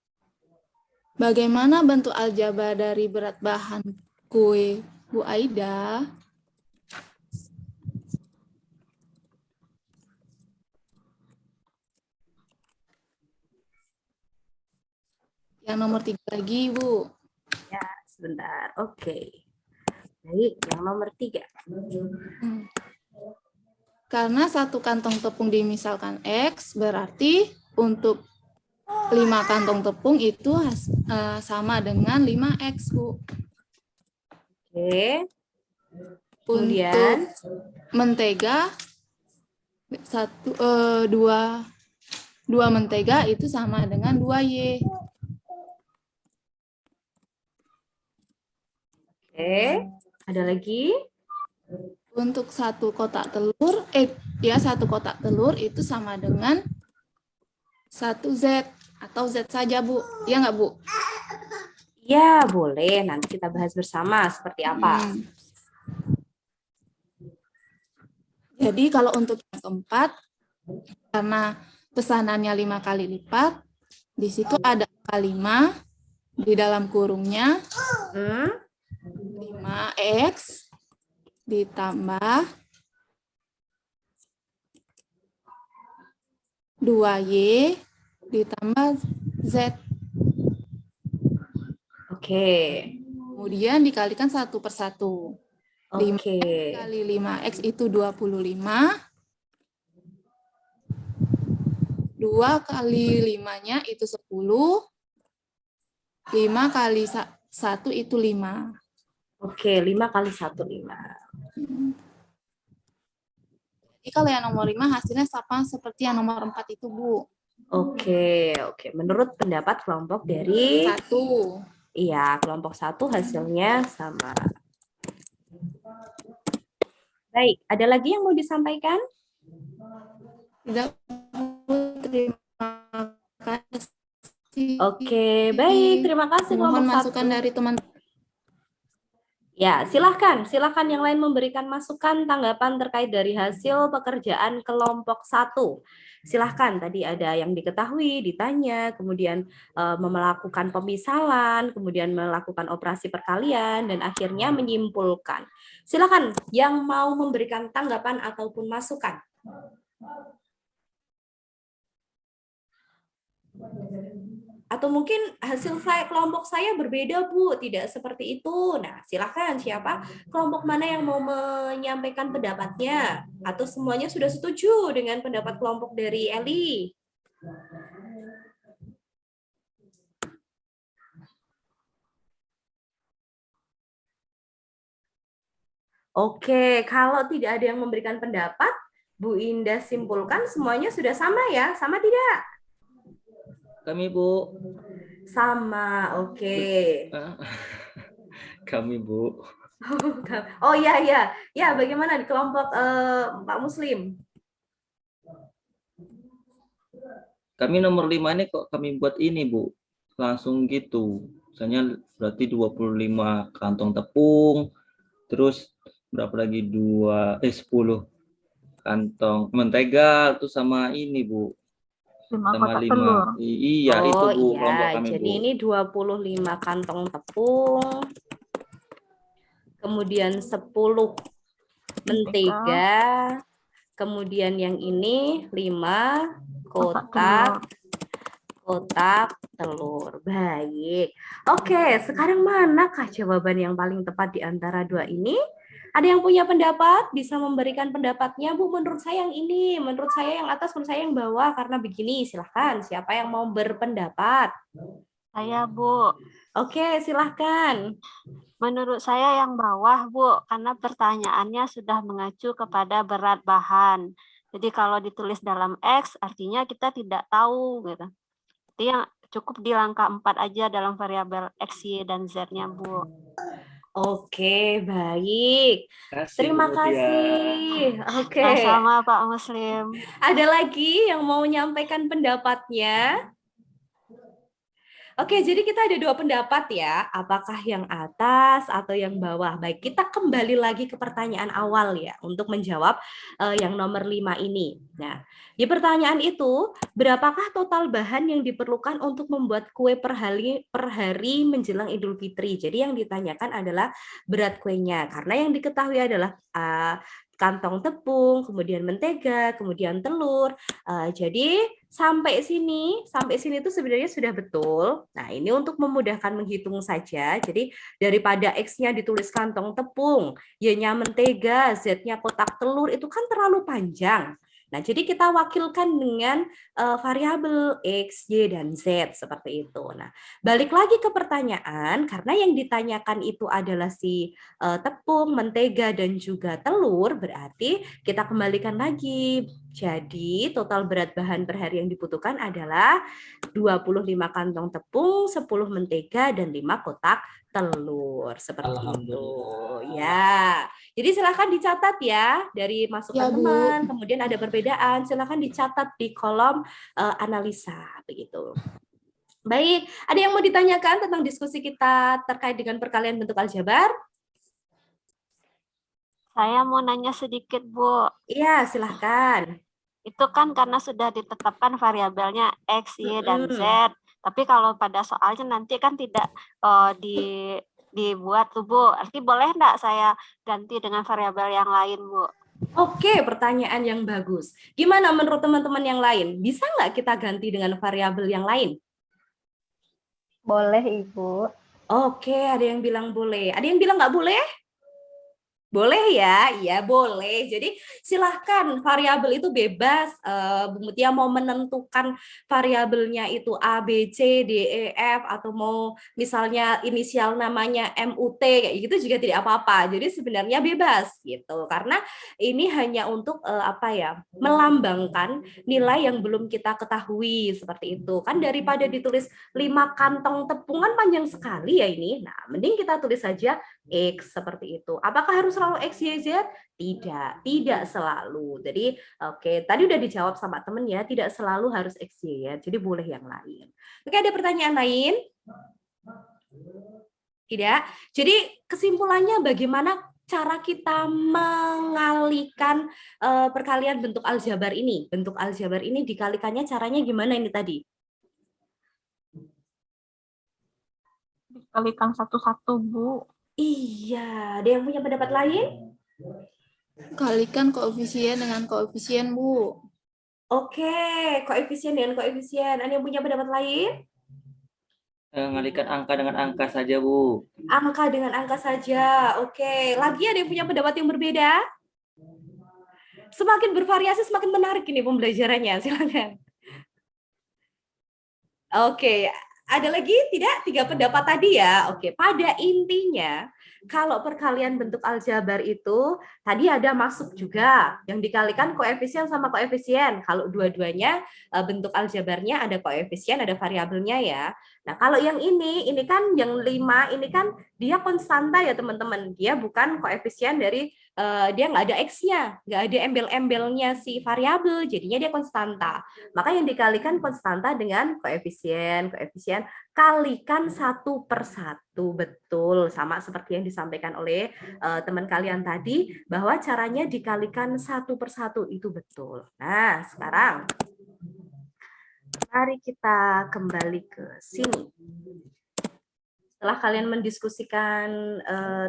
bagaimana bentuk aljabar dari berat bahan kue Bu Aida? Yang nomor 3 lagi, Bu. Ya, sebentar. Oke. Baik, yang nomor 3. Karena 1 kantong tepung dimisalkan X, berarti untuk 5 kantong tepung itu sama dengan 5X, Bu. Oke. Kemudian untuk mentega, 2 mentega itu sama dengan 2Y. Oke. Ada lagi? Untuk 1 kotak telur, 1 kotak telur itu sama dengan 1 Z atau Z saja, Bu. Iya nggak, Bu? Ya, boleh. Nanti kita bahas bersama seperti apa. Jadi kalau untuk yang keempat, karena pesanannya 5 kali lipat, di situ ada angka 5 di dalam kurungnya 5X ditambah 2Y ditambah Z. Oke. Kemudian dikalikan 1 per 1. 5 kali 5X itu 25. 2 kali 5-nya itu 10. 5 kali 1 itu 5. Oke, 5 kali 1, 5. Jadi kalau yang nomor 5 hasilnya sama seperti yang nomor 4 itu, Bu. Oke. Menurut pendapat kelompok dari 1. Iya, kelompok 1 hasilnya sama. Baik, ada lagi yang mau disampaikan? Tidak, terima kasih. Oke, baik. Terima kasih Mohon kelompok 1. masukan dari teman. Ya, silakan yang lain memberikan masukan tanggapan terkait dari hasil pekerjaan kelompok 1. Silahkan, tadi ada yang diketahui, ditanya, kemudian melakukan pemisalan, kemudian melakukan operasi perkalian, dan akhirnya menyimpulkan. Silahkan yang mau memberikan tanggapan ataupun masukan. Atau mungkin hasil kelompok saya berbeda, Bu, tidak seperti itu. Nah, silakan siapa kelompok mana yang mau menyampaikan pendapatnya, atau semuanya sudah setuju dengan pendapat kelompok dari Eli? Oke, kalau tidak ada yang memberikan pendapat, Bu Indah simpulkan semuanya sudah sama ya? Sama tidak? Kami, Bu. Sama, oke. Kami, Bu. Oh iya. Ya, bagaimana di kelompok Pak Muslim? Kami nomor 5 ini kok kami buat ini, Bu. Langsung gitu. Misalnya berarti 25 kantong tepung, terus berapa lagi 10 kantong mentega, itu sama ini, Bu. 5 Sama kotak 5. telur. Iya, itu, Bu, iya. kelompok kami, Jadi Bu. ini 25 kantong tepung, kemudian 10 mentega, kemudian yang ini 5 kotak telur. Baik. Oke, sekarang manakah jawaban yang paling tepat di antara dua ini? Ada yang punya pendapat? Bisa memberikan pendapatnya, Bu. Menurut saya yang ini, menurut saya yang atas, menurut saya yang bawah. Karena begini, silahkan. Siapa yang mau berpendapat? Saya, Bu. Oke, silahkan. Menurut saya yang bawah, Bu, karena pertanyaannya sudah mengacu kepada berat bahan. Jadi kalau ditulis dalam X, artinya kita tidak tahu, gitu. Jadi yang cukup di langkah 4 aja dalam variabel X, Y, dan Z-nya, Bu. Oke, baik. Terima Bu Mutia. kasih. Oke. Sama-sama, Pak Muslim. Ada lagi yang mau menyampaikan pendapatnya? Oke, jadi kita ada dua pendapat ya, apakah yang atas atau yang bawah. Baik, kita kembali lagi ke pertanyaan awal ya, untuk menjawab yang nomor 5 ini. Nah, di pertanyaan itu, berapakah total bahan yang diperlukan untuk membuat kue per hari menjelang Idul Fitri? Jadi yang ditanyakan adalah berat kuenya, karena yang diketahui adalah kantong tepung, kemudian mentega, kemudian telur. Jadi sampai sini itu sebenarnya sudah betul. Nah, ini untuk memudahkan menghitung saja. Jadi daripada X-nya ditulis kantong tepung, Y-nya mentega, Z-nya kotak telur, itu kan terlalu panjang. Nah, jadi kita wakilkan dengan variabel X, Y, dan Z seperti itu. Nah, balik lagi ke pertanyaan, karena yang ditanyakan itu adalah si tepung, mentega, dan juga telur, berarti kita kembalikan lagi. Jadi total berat bahan per hari yang dibutuhkan adalah 25 kantong tepung, 10 mentega, dan 5 kotak telur. Seperti itu. Ya. Jadi silakan dicatat ya dari masukan Ya, Bu. teman. Kemudian ada perbedaan, silakan dicatat di kolom analisa begitu. Baik, ada yang mau ditanyakan tentang diskusi kita terkait dengan perkalian bentuk aljabar? Saya mau nanya sedikit, Bu. Iya, silahkan. Itu kan karena sudah ditetapkan variabelnya X, Y, dan Z. Tapi kalau pada soalnya nanti kan tidak dibuat tuh, Bu. Arti boleh enggak saya ganti dengan variabel yang lain, Bu? Oke, pertanyaan yang bagus. Gimana menurut teman-teman yang lain? Bisa nggak kita ganti dengan variabel yang lain? Boleh, Ibu. Oke, ada yang bilang boleh. Ada yang bilang nggak boleh? Boleh ya, iya boleh. Jadi silahkan variabel itu bebas. Bu Mutia mau menentukan variabelnya itu A, B, C, D, E, F, atau mau misalnya inisial namanya MUT, kayak gitu juga tidak apa-apa. Jadi sebenarnya bebas gitu. Karena ini hanya untuk melambangkan nilai yang belum kita ketahui seperti itu. Kan daripada ditulis 5 kantong tepungan panjang sekali ya ini. Nah, mending kita tulis saja X seperti itu. Apakah harus selalu X, Y, Z? Tidak selalu. Jadi oke, tadi udah dijawab sama temen ya, tidak selalu harus X, Y, ya. Jadi boleh yang lain. Oke, ada pertanyaan lain? Tidak. Jadi kesimpulannya bagaimana cara kita mengalihkan perkalian bentuk aljabar ini? Bentuk aljabar ini dikalikannya caranya gimana ini tadi? Dikalikan satu-satu, Bu. Iya, ada yang punya pendapat lain? Kalikan koefisien dengan koefisien, Bu. Oke, koefisien dengan koefisien. Ada yang punya pendapat lain? Mengalihkan angka dengan angka saja, Bu. Angka dengan angka saja. Oke, lagi ada yang punya pendapat yang berbeda? Semakin bervariasi, semakin menarik ini pembelajarannya. Silakan. Oke, ada lagi tidak? 3 pendapat tadi ya. Oke, pada intinya kalau perkalian bentuk aljabar itu tadi ada masuk juga yang dikalikan koefisien sama koefisien. Kalau dua-duanya bentuk aljabarnya ada koefisien, ada variabelnya ya. Nah, kalau yang ini kan yang 5 ini kan dia konstanta ya teman-teman. Dia bukan koefisien dari dia nggak ada X-nya, nggak ada embel-embelnya si variabel, jadinya dia konstanta. Maka yang dikalikan konstanta dengan koefisien kalikan 1/1, betul, sama seperti yang disampaikan oleh teman kalian tadi, bahwa caranya dikalikan 1/1 itu betul. Nah, sekarang mari kita kembali ke sini. Setelah kalian mendiskusikan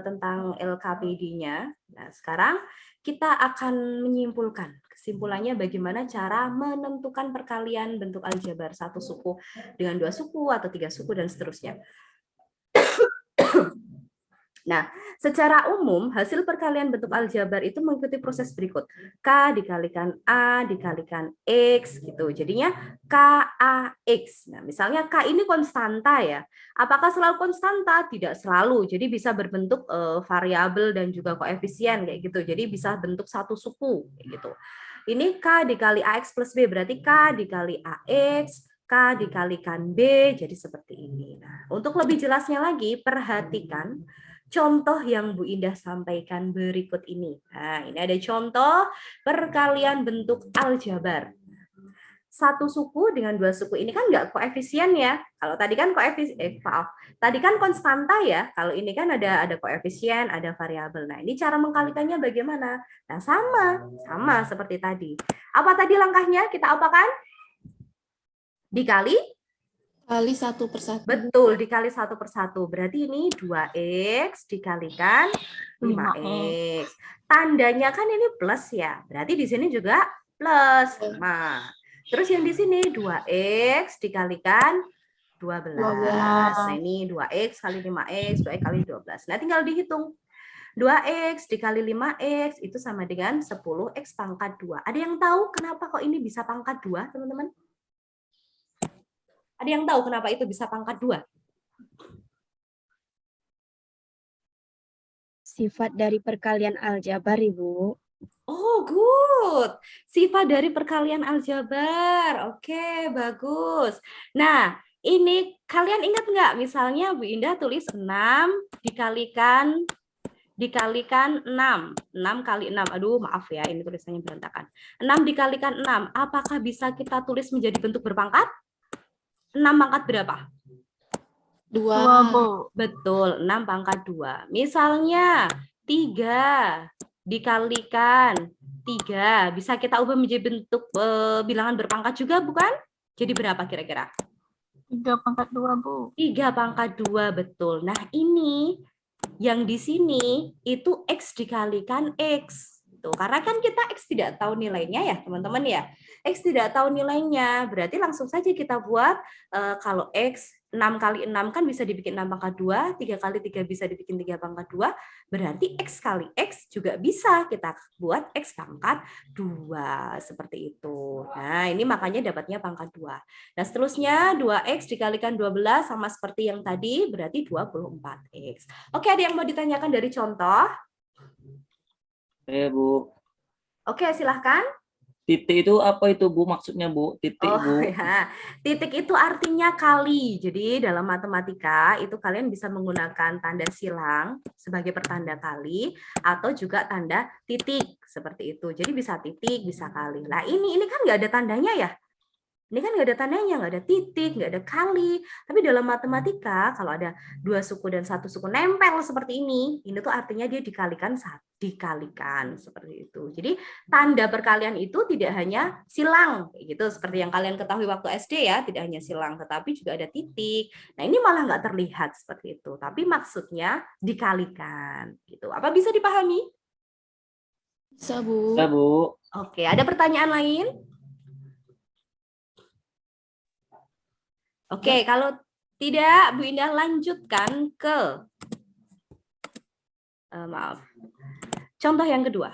tentang LKPD-nya, nah sekarang kita akan menyimpulkan. Kesimpulannya bagaimana cara menentukan perkalian bentuk aljabar 1 suku dengan 2 suku atau 3 suku dan seterusnya. Nah, secara umum hasil perkalian bentuk aljabar itu mengikuti proses berikut. K dikalikan A dikalikan X gitu. Jadinya KAX. Nah, misalnya K ini konstanta ya. Apakah selalu konstanta? Tidak selalu. Jadi bisa berbentuk variabel dan juga koefisien kayak gitu. Jadi bisa bentuk satu suku kayak gitu. Ini K dikali AX plus B berarti K dikali AX, K dikalikan B, jadi seperti ini. Nah, untuk lebih jelasnya lagi, perhatikan contoh yang Bu Indah sampaikan berikut ini. Nah, ini ada contoh perkalian bentuk aljabar. Satu suku dengan dua suku ini kan nggak koefisien ya. Kalau tadi kan tadi kan konstanta ya. Kalau ini kan ada koefisien, ada variabel. Nah, ini cara mengkalikannya bagaimana? Nah, sama seperti tadi. Apa tadi langkahnya? Kita apakan? Dikali? Kali 1/1. Betul, dikali 1/1. Berarti ini 2X dikalikan 5X. Tandanya kan ini plus ya. Berarti di sini juga plus. Nah, terus yang di sini 2X dikalikan 12. Nah, ini 2X kali 5X, 2X kali 12. Nah, tinggal dihitung. 2X dikali 5X itu sama dengan 10X pangkat 2. Ada yang tahu kenapa kok ini bisa pangkat 2, teman-teman? Ada yang tahu kenapa itu bisa pangkat 2? Sifat dari perkalian aljabar, Ibu. Oh, good. Sifat dari perkalian aljabar. Oke, bagus. Nah, ini kalian ingat nggak? Misalnya Bu Indah tulis 6 dikalikan 6. 6 kali 6. Aduh, maaf ya, ini tulisannya berantakan. 6 dikalikan 6. Apakah bisa kita tulis menjadi bentuk berpangkat? 6 pangkat berapa? 2. Bu. Betul, 6 pangkat 2. Misalnya 3 dikalikan 3. Bisa kita ubah menjadi bentuk bilangan berpangkat juga, bukan? Jadi berapa kira-kira? 3 pangkat 2, Bu. 3 pangkat 2, betul. Nah, ini yang di sini itu X dikalikan X. Tuh, karena kan kita X tidak tahu nilainya ya, teman-teman ya. X tidak tahu nilainya, berarti langsung saja kita buat kalau X 6 kali 6 kan bisa dibikin 6 pangkat 2, 3 kali 3 bisa dibikin 3 pangkat 2, berarti X kali X juga bisa kita buat X pangkat 2, seperti itu. Nah, ini makanya dapatnya pangkat 2. Nah, seterusnya 2X dikalikan 12 sama seperti yang tadi, berarti 24X. Oke, ada yang mau ditanyakan dari contoh? Bu. Oke, silahkan. Titik itu apa itu, Bu? Maksudnya, Bu? Titik, Bu. Ya. Titik itu artinya kali. Jadi dalam matematika itu kalian bisa menggunakan tanda silang sebagai pertanda kali atau juga tanda titik seperti itu. Jadi bisa titik, bisa kali. Nah, ini kan nggak ada tandanya ya. Ini kan nggak ada tandanya, nggak ada titik, nggak ada kali. Tapi dalam matematika, kalau ada dua suku dan satu suku nempel seperti ini tuh artinya dia dikalikan seperti itu. Jadi tanda perkalian itu tidak hanya silang, gitu seperti yang kalian ketahui waktu SD ya, tidak hanya silang, tetapi juga ada titik. Nah, ini malah nggak terlihat seperti itu, tapi maksudnya dikalikan. Gitu. Apa bisa dipahami? Bisa, Bu. Bisa, Bu. Oke, ada pertanyaan lain? Oke, kalau tidak, Bu Indah lanjutkan ke contoh yang kedua.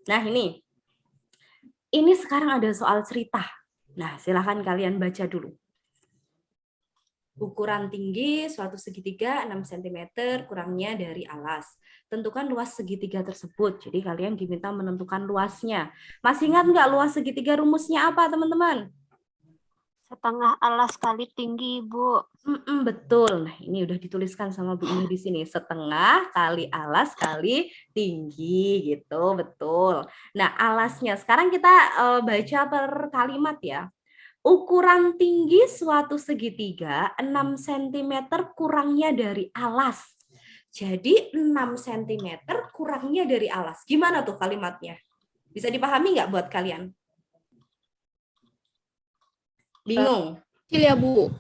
Nah, ini sekarang ada soal cerita. Nah, silahkan kalian baca dulu. Ukuran tinggi suatu segitiga 6 cm kurangnya dari alas. Tentukan luas segitiga tersebut. Jadi kalian diminta menentukan luasnya. Masih ingat nggak luas segitiga rumusnya apa, teman-teman? Setengah alas kali tinggi, Bu. Betul. Nah, ini udah dituliskan sama Bu Ini di sini. Setengah kali alas kali tinggi, gitu. Betul. Nah, alasnya. Sekarang kita baca per kalimat ya. Ukuran tinggi suatu segitiga 6 cm kurangnya dari alas. Jadi 6 cm kurangnya dari alas. Gimana tuh kalimatnya? Bisa dipahami nggak buat kalian? Bingung? Kecil ya, Bu.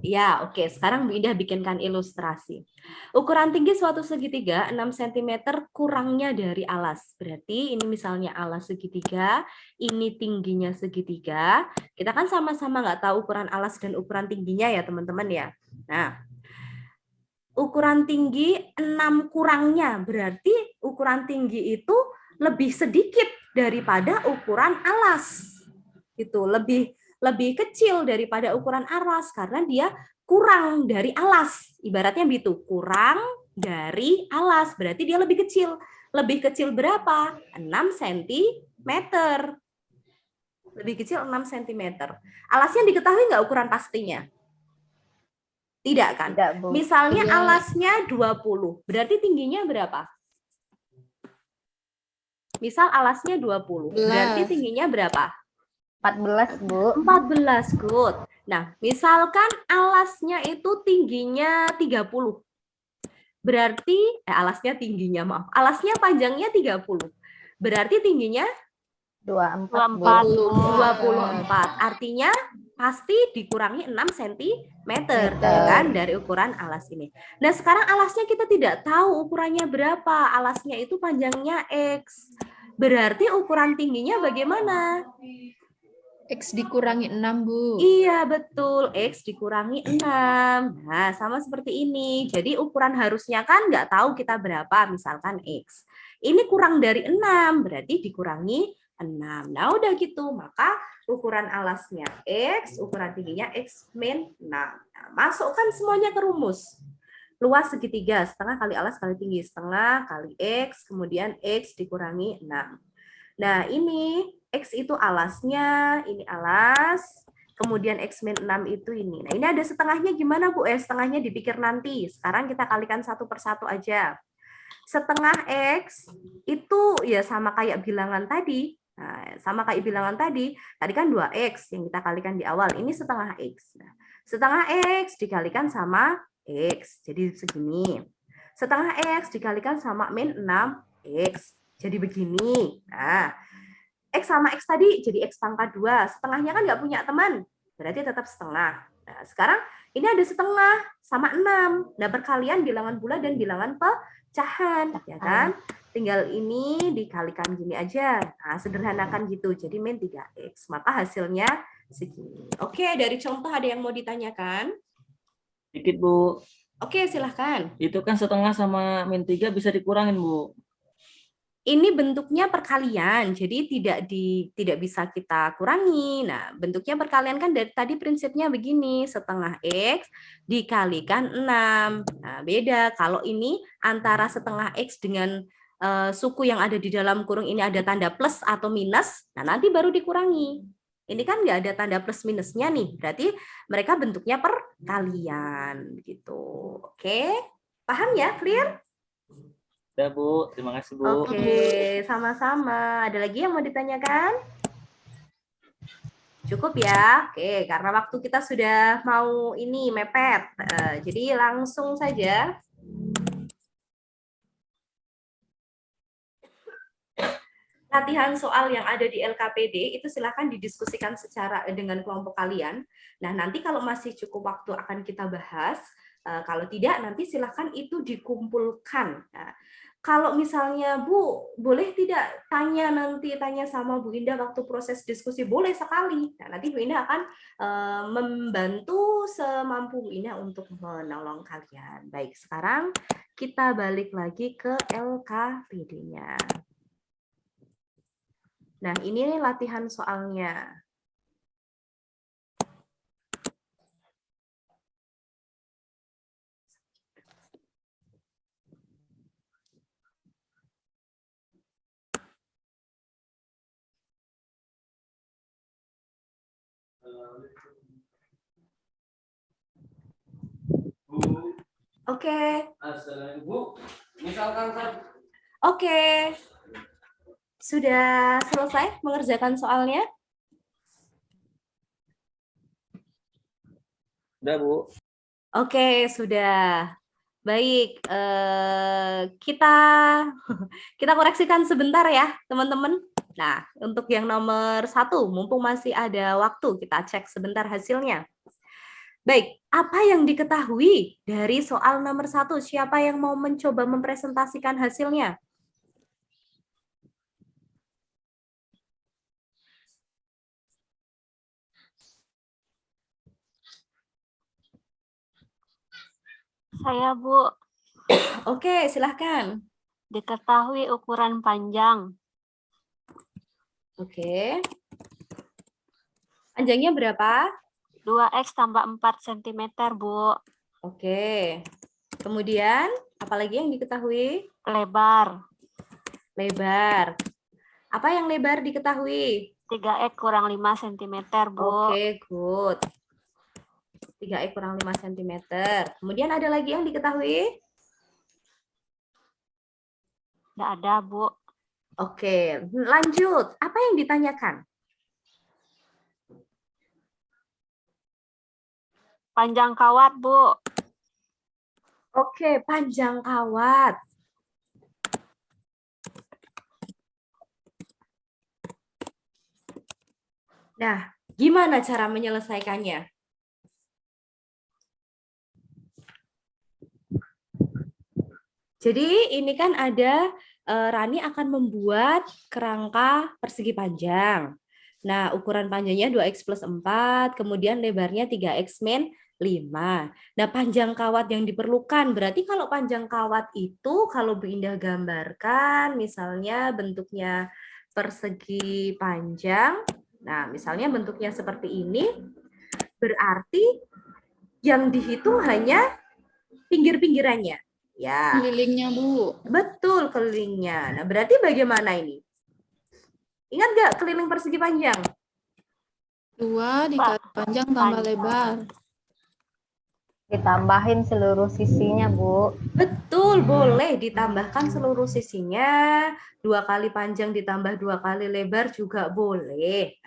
Ya, oke. Sekarang Bu Indah bikinkan ilustrasi. Ukuran tinggi suatu segitiga 6 cm kurangnya dari alas. Berarti ini misalnya alas segitiga, ini tingginya segitiga. Kita kan sama-sama nggak tahu ukuran alas dan ukuran tingginya ya teman-teman ya. Nah, ukuran tinggi 6 kurangnya. Berarti ukuran tinggi itu lebih sedikit daripada ukuran alas. Itu lebih kecil daripada ukuran alas karena dia kurang dari alas. Ibaratnya begitu, kurang dari alas. Berarti dia lebih kecil. Lebih kecil berapa? 6 cm. Lebih kecil 6 cm. Alasnya diketahui nggak ukuran pastinya? Tidak kan? Tidak, Bu. Misalnya Iya. alasnya 20. Berarti tingginya berapa? Misal alasnya 20. Berarti 11. tingginya berapa? 14, Bu. 14, good. Nah, misalkan alasnya itu tingginya 30. Berarti, alasnya tingginya, maaf. Alasnya panjangnya 30. Berarti tingginya 24, Bu. 24. Artinya pasti dikurangi 6 cm ya kan, dari ukuran alas ini. Nah, sekarang alasnya kita tidak tahu ukurannya berapa. Alasnya itu panjangnya X. Berarti ukuran tingginya bagaimana? X dikurangi 6, Bu. Iya, betul. X dikurangi 6. Nah, sama seperti ini. Jadi ukuran harusnya kan nggak tahu kita berapa, misalkan X. Ini kurang dari 6, berarti dikurangi 6. Nah, udah gitu. Maka ukuran alasnya X, ukuran tingginya X min 6. Nah, masukkan semuanya ke rumus. Luas segitiga, setengah kali alas kali tinggi. Setengah kali X, kemudian X dikurangi 6. Nah, ini X itu alasnya, ini alas, kemudian X min 6 itu ini. Nah, ini ada setengahnya gimana, Bu? Setengahnya dipikir nanti. Sekarang kita kalikan satu persatu aja. Setengah X itu ya sama kayak bilangan tadi. Nah, sama kayak bilangan tadi. Tadi kan 2X yang kita kalikan di awal. Ini setengah X. Nah, setengah X dikalikan sama X. Jadi segini. Setengah X dikalikan sama min 6X. Jadi begini. Nah, X sama X tadi jadi X pangkat 2. Setengahnya kan nggak punya teman. Berarti tetap setengah. Nah, sekarang ini ada setengah sama 6. Nah, perkalian bilangan bulat dan bilangan pecahan. Ya kan? Tinggal ini dikalikan gini aja. Nah, sederhanakan gitu. Jadi min 3X. Maka hasilnya segini. Oke, dari contoh ada yang mau ditanyakan? Dikit, Bu. Oke, silahkan. Itu kan setengah sama min 3 bisa dikurangin, Bu. Ini bentuknya perkalian, jadi tidak bisa kita kurangi. Nah, bentuknya perkalian kan dari tadi prinsipnya begini, setengah X dikalikan 6. Nah, beda. Kalau ini antara setengah X dengan suku yang ada di dalam kurung ini ada tanda plus atau minus, nah nanti baru dikurangi. Ini kan nggak ada tanda plus minusnya nih, berarti mereka bentuknya perkalian. Gitu. Oke, paham ya? Clear? Udah, Bu. Terima kasih, Bu. Oke, sama-sama. Ada lagi yang mau ditanyakan? Cukup ya? Oke, karena waktu kita sudah mau ini mepet. Jadi langsung saja. Latihan soal yang ada di LKPD itu silakan didiskusikan secara dengan kelompok kalian. Nah, nanti kalau masih cukup waktu akan kita bahas. Kalau tidak, nanti silakan itu dikumpulkan. Nah, kalau misalnya Bu, boleh tidak tanya sama Bu Indah waktu proses diskusi? Boleh sekali. Nah, nanti Bu Indah akan membantu semampu Bu Indah untuk menolong kalian. Baik, sekarang kita balik lagi ke LKPD-nya. Nah, ini latihan soalnya. Oke. Oke. Sudah selesai mengerjakan soalnya? Udah, Bu. Oke, sudah. Baik, kita koreksikan sebentar ya, teman-teman. Nah, untuk yang nomor 1, mumpung masih ada waktu, kita cek sebentar hasilnya. Baik, apa yang diketahui dari soal nomor 1? Siapa yang mau mencoba mempresentasikan hasilnya? Saya, Bu. Oke, silahkan. Diketahui ukuran panjang. Oke. Panjangnya berapa? 2x tambah 4 cm, Bu. Oke. Kemudian, apalagi yang diketahui? Lebar. Lebar. Apa yang lebar diketahui? 3x kurang 5 cm, Bu. Oke, good. 3x kurang 5 cm. Kemudian ada lagi yang diketahui? Tidak ada, Bu. Oke, lanjut. Apa yang ditanyakan? Panjang kawat, Bu. Oke, panjang kawat. Nah, gimana cara menyelesaikannya? Jadi ini kan ada Rani akan membuat kerangka persegi panjang. Nah, ukuran panjangnya 2x plus 4, kemudian lebarnya 3x min 5. Nah, panjang kawat yang diperlukan, berarti kalau panjang kawat itu kalau Bu Indah gambarkan, misalnya bentuknya persegi panjang, nah misalnya bentuknya seperti ini, berarti yang dihitung hanya pinggir-pinggirannya. Ya, Kelilingnya, Bu. betul kelilingnya. Nah, berarti bagaimana ini? Ingat nggak keliling persegi panjang? 2 dikali panjang tambah lebar. Ditambahin seluruh sisinya, Bu. Betul, boleh ditambahkan seluruh sisinya. 2 kali panjang ditambah 2 kali lebar juga boleh.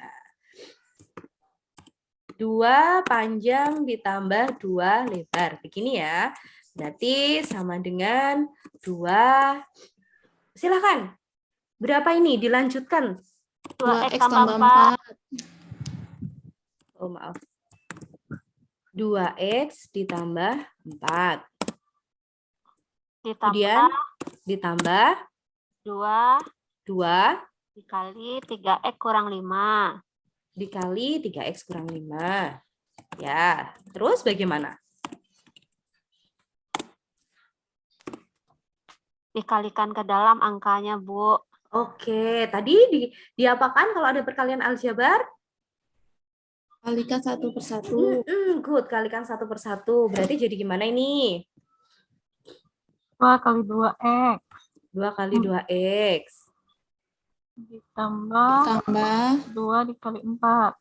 2 panjang ditambah 2 lebar. Begini ya. Berarti sama dengan 2. Silakan. Berapa ini? Dilanjutkan. 2x 2x tambah tambah 4. 4. Oh, maaf. 2x ditambah 4. Kemudian ditambah 2 dikali 3x kurang 5. dikali 3x kurang 5. Ya, terus bagaimana? Dikalikan ke dalam angkanya, Bu. Oke, tadi diapakan kalau ada perkalian aljabar? Kalikan 1 per 1. Good, kalikan 1 per 1. Berarti jadi gimana ini? 2 kali 2x 2 kali 2x. ditambah 2 dikali 4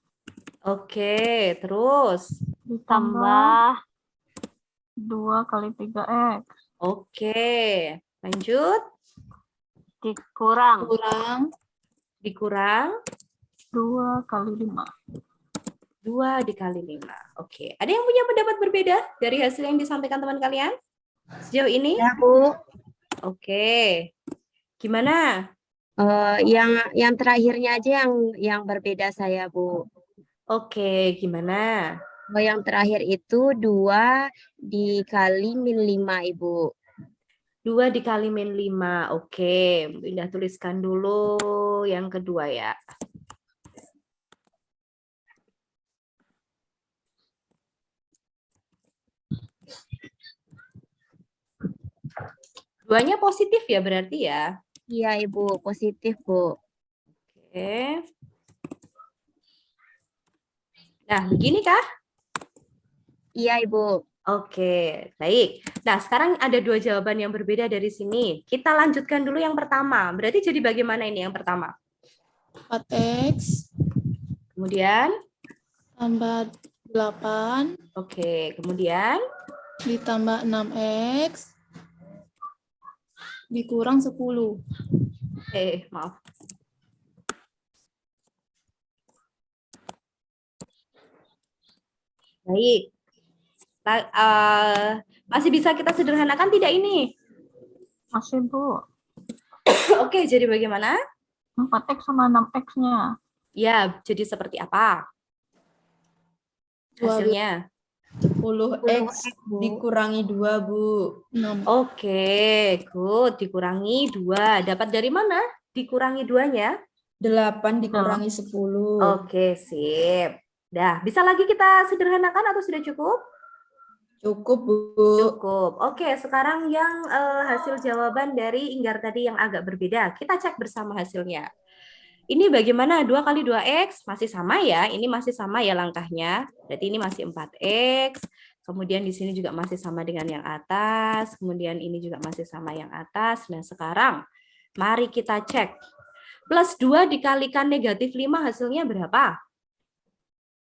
Oke, terus? ditambah 2 kali 3x Oke, lanjut. Dikurang. Dikurang 2 kali 5. 2 dikali 5. Oke, ada yang punya pendapat berbeda dari hasil yang disampaikan teman kalian sejauh ini? Ya, Bu. Oke, gimana? Yang terakhirnya aja yang berbeda saya, Bu. Oke, gimana? Yang terakhir itu 2 dikali min 5, Ibu. 2 dikali min 5. Oke, Bu Indah tuliskan dulu yang kedua ya. Duanya positif ya berarti ya? Iya, Ibu. Positif, Bu. Oke. Nah, begini kah? Iya, Ibu. Oke, baik. Nah, sekarang ada 2 jawaban yang berbeda dari sini. Kita lanjutkan dulu yang pertama. Berarti jadi bagaimana ini yang pertama? 4x Kemudian? tambah 8 Oke, kemudian? ditambah 6x dikurang 10. Maaf. Baik. Masih bisa kita sederhanakan tidak ini? Masih, Bu. Oke, jadi bagaimana? 4x sama 6x-nya. Ya, jadi seperti apa? Hasilnya? 10x dikurangi 2, Bu. 6. Oke, good. Dikurangi 2. Dapat dari mana? Dikurangi 2-nya? 8 dikurangi 10. Oke, sip. Dah, bisa lagi kita sederhanakan atau sudah cukup? Cukup, Bu. Cukup. Oke, sekarang yang hasil jawaban dari Inggar tadi yang agak berbeda. Kita cek bersama hasilnya. Ini bagaimana? 2 kali 2x masih sama ya? Ini masih sama ya langkahnya. Berarti ini masih 4x. Kemudian di sini juga masih sama dengan yang atas. Kemudian ini juga masih sama yang atas. Nah, sekarang mari kita cek. Plus 2 dikalikan negatif 5 hasilnya berapa?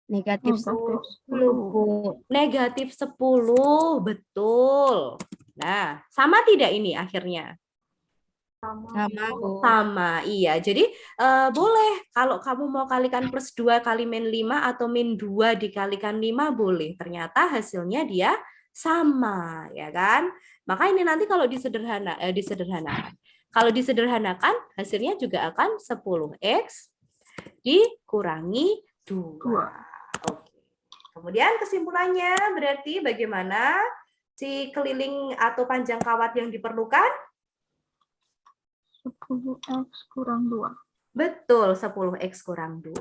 Negatif 10, Bu. Negatif 10, betul. Nah, sama tidak ini akhirnya? Sama, Bu. Sama, iya. Jadi boleh kalau kamu mau kalikan plus 2 kali min 5 atau min 2 dikalikan 5 boleh. Ternyata hasilnya dia sama, ya kan? Maka ini nanti kalau disederhanakan. Kalau disederhanakan hasilnya juga akan 10x dikurangi 2. Oke. Kemudian kesimpulannya berarti bagaimana si keliling atau panjang kawat yang diperlukan? 10x kurang 2. Betul, 10x kurang 2.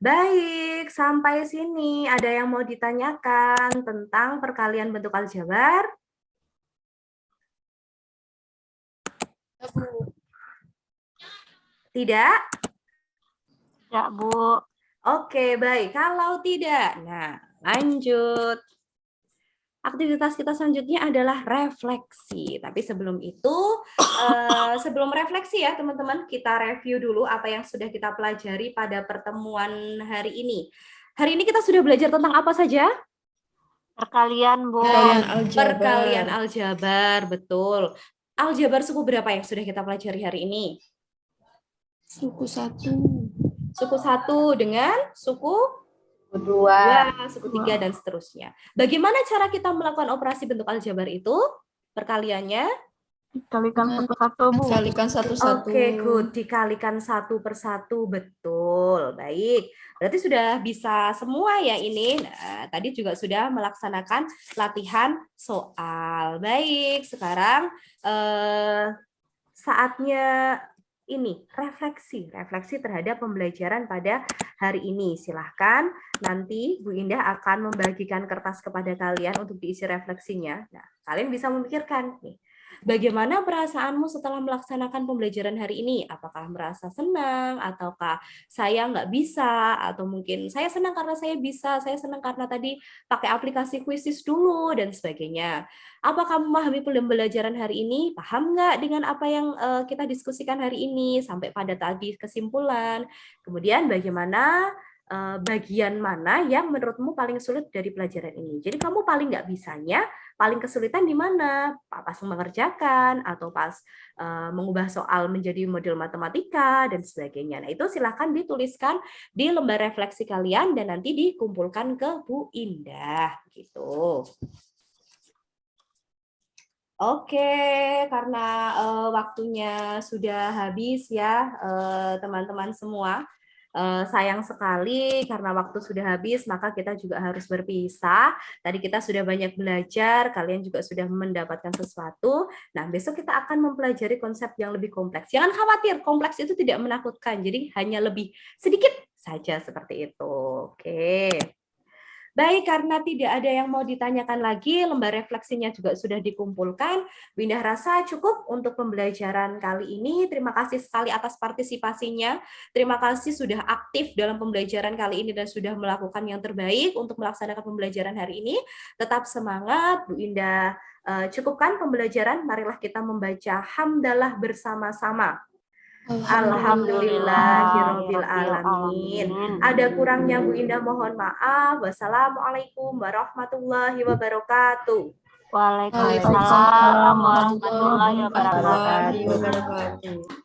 Baik, sampai sini ada yang mau ditanyakan tentang perkalian bentuk aljabar? Tidak? Ya, Bu. Oke, baik. Kalau tidak, nah lanjut. Aktivitas kita selanjutnya adalah refleksi. Tapi sebelum itu, sebelum refleksi ya teman-teman, kita review dulu apa yang sudah kita pelajari pada pertemuan hari ini. Hari ini kita sudah belajar tentang apa saja? Perkalian, Bu. Perkalian aljabar. Perkalian aljabar, betul. Aljabar suku berapa yang sudah kita pelajari hari ini? Suku 1. Suku 1 dengan suku 2, suku 3, dan seterusnya. Bagaimana cara kita melakukan operasi bentuk aljabar itu? Perkaliannya? Dikalikan satu-satu, Bu. Dikalikan satu-satu. Oke, good. Dikalikan 1 per 1, betul. Baik. Berarti sudah bisa semua ya ini. Nah, tadi juga sudah melaksanakan latihan soal. Baik, sekarang saatnya ini refleksi terhadap pembelajaran pada hari ini. Silahkan nanti Bu Indah akan membagikan kertas kepada kalian untuk diisi refleksinya. Nah, kalian bisa memikirkan nih, bagaimana perasaanmu setelah melaksanakan pembelajaran hari ini? Apakah merasa senang, ataukah saya nggak bisa, atau mungkin saya senang karena saya bisa, saya senang karena tadi pakai aplikasi Quizizz dulu, dan sebagainya. Apa kamu memahami pembelajaran hari ini? Paham nggak dengan apa yang kita diskusikan hari ini? Sampai pada tadi kesimpulan. Kemudian bagaimana bagian mana yang menurutmu paling sulit dari pelajaran ini? Jadi kamu paling nggak bisanya, paling kesulitan di mana? Pas mengerjakan, atau pas mengubah soal menjadi model matematika, dan sebagainya. Nah, itu silakan dituliskan di lembar refleksi kalian dan nanti dikumpulkan ke Bu Indah. Gitu. Oke, karena waktunya sudah habis ya teman-teman semua. Sayang sekali karena waktu sudah habis, maka kita juga harus berpisah. Tadi kita sudah banyak belajar, kalian juga sudah mendapatkan sesuatu. Nah, besok kita akan mempelajari konsep yang lebih kompleks. Jangan khawatir, kompleks itu tidak menakutkan. Jadi hanya lebih sedikit saja seperti itu. Oke. Baik, karena tidak ada yang mau ditanyakan lagi, lembar refleksinya juga sudah dikumpulkan. Bu Indah rasa cukup untuk pembelajaran kali ini. Terima kasih sekali atas partisipasinya. Terima kasih sudah aktif dalam pembelajaran kali ini dan sudah melakukan yang terbaik untuk melaksanakan pembelajaran hari ini. Tetap semangat, Bu Indah. Cukupkan pembelajaran, marilah kita membaca hamdalah bersama-sama. Alhamdulillahirabbil alamin. Ada kurangnya Bu Indah mohon maaf. Wassalamualaikum warahmatullahi wabarakatuh. Waalaikumsalam warahmatullahi wabarakatuh. wabarakatuh.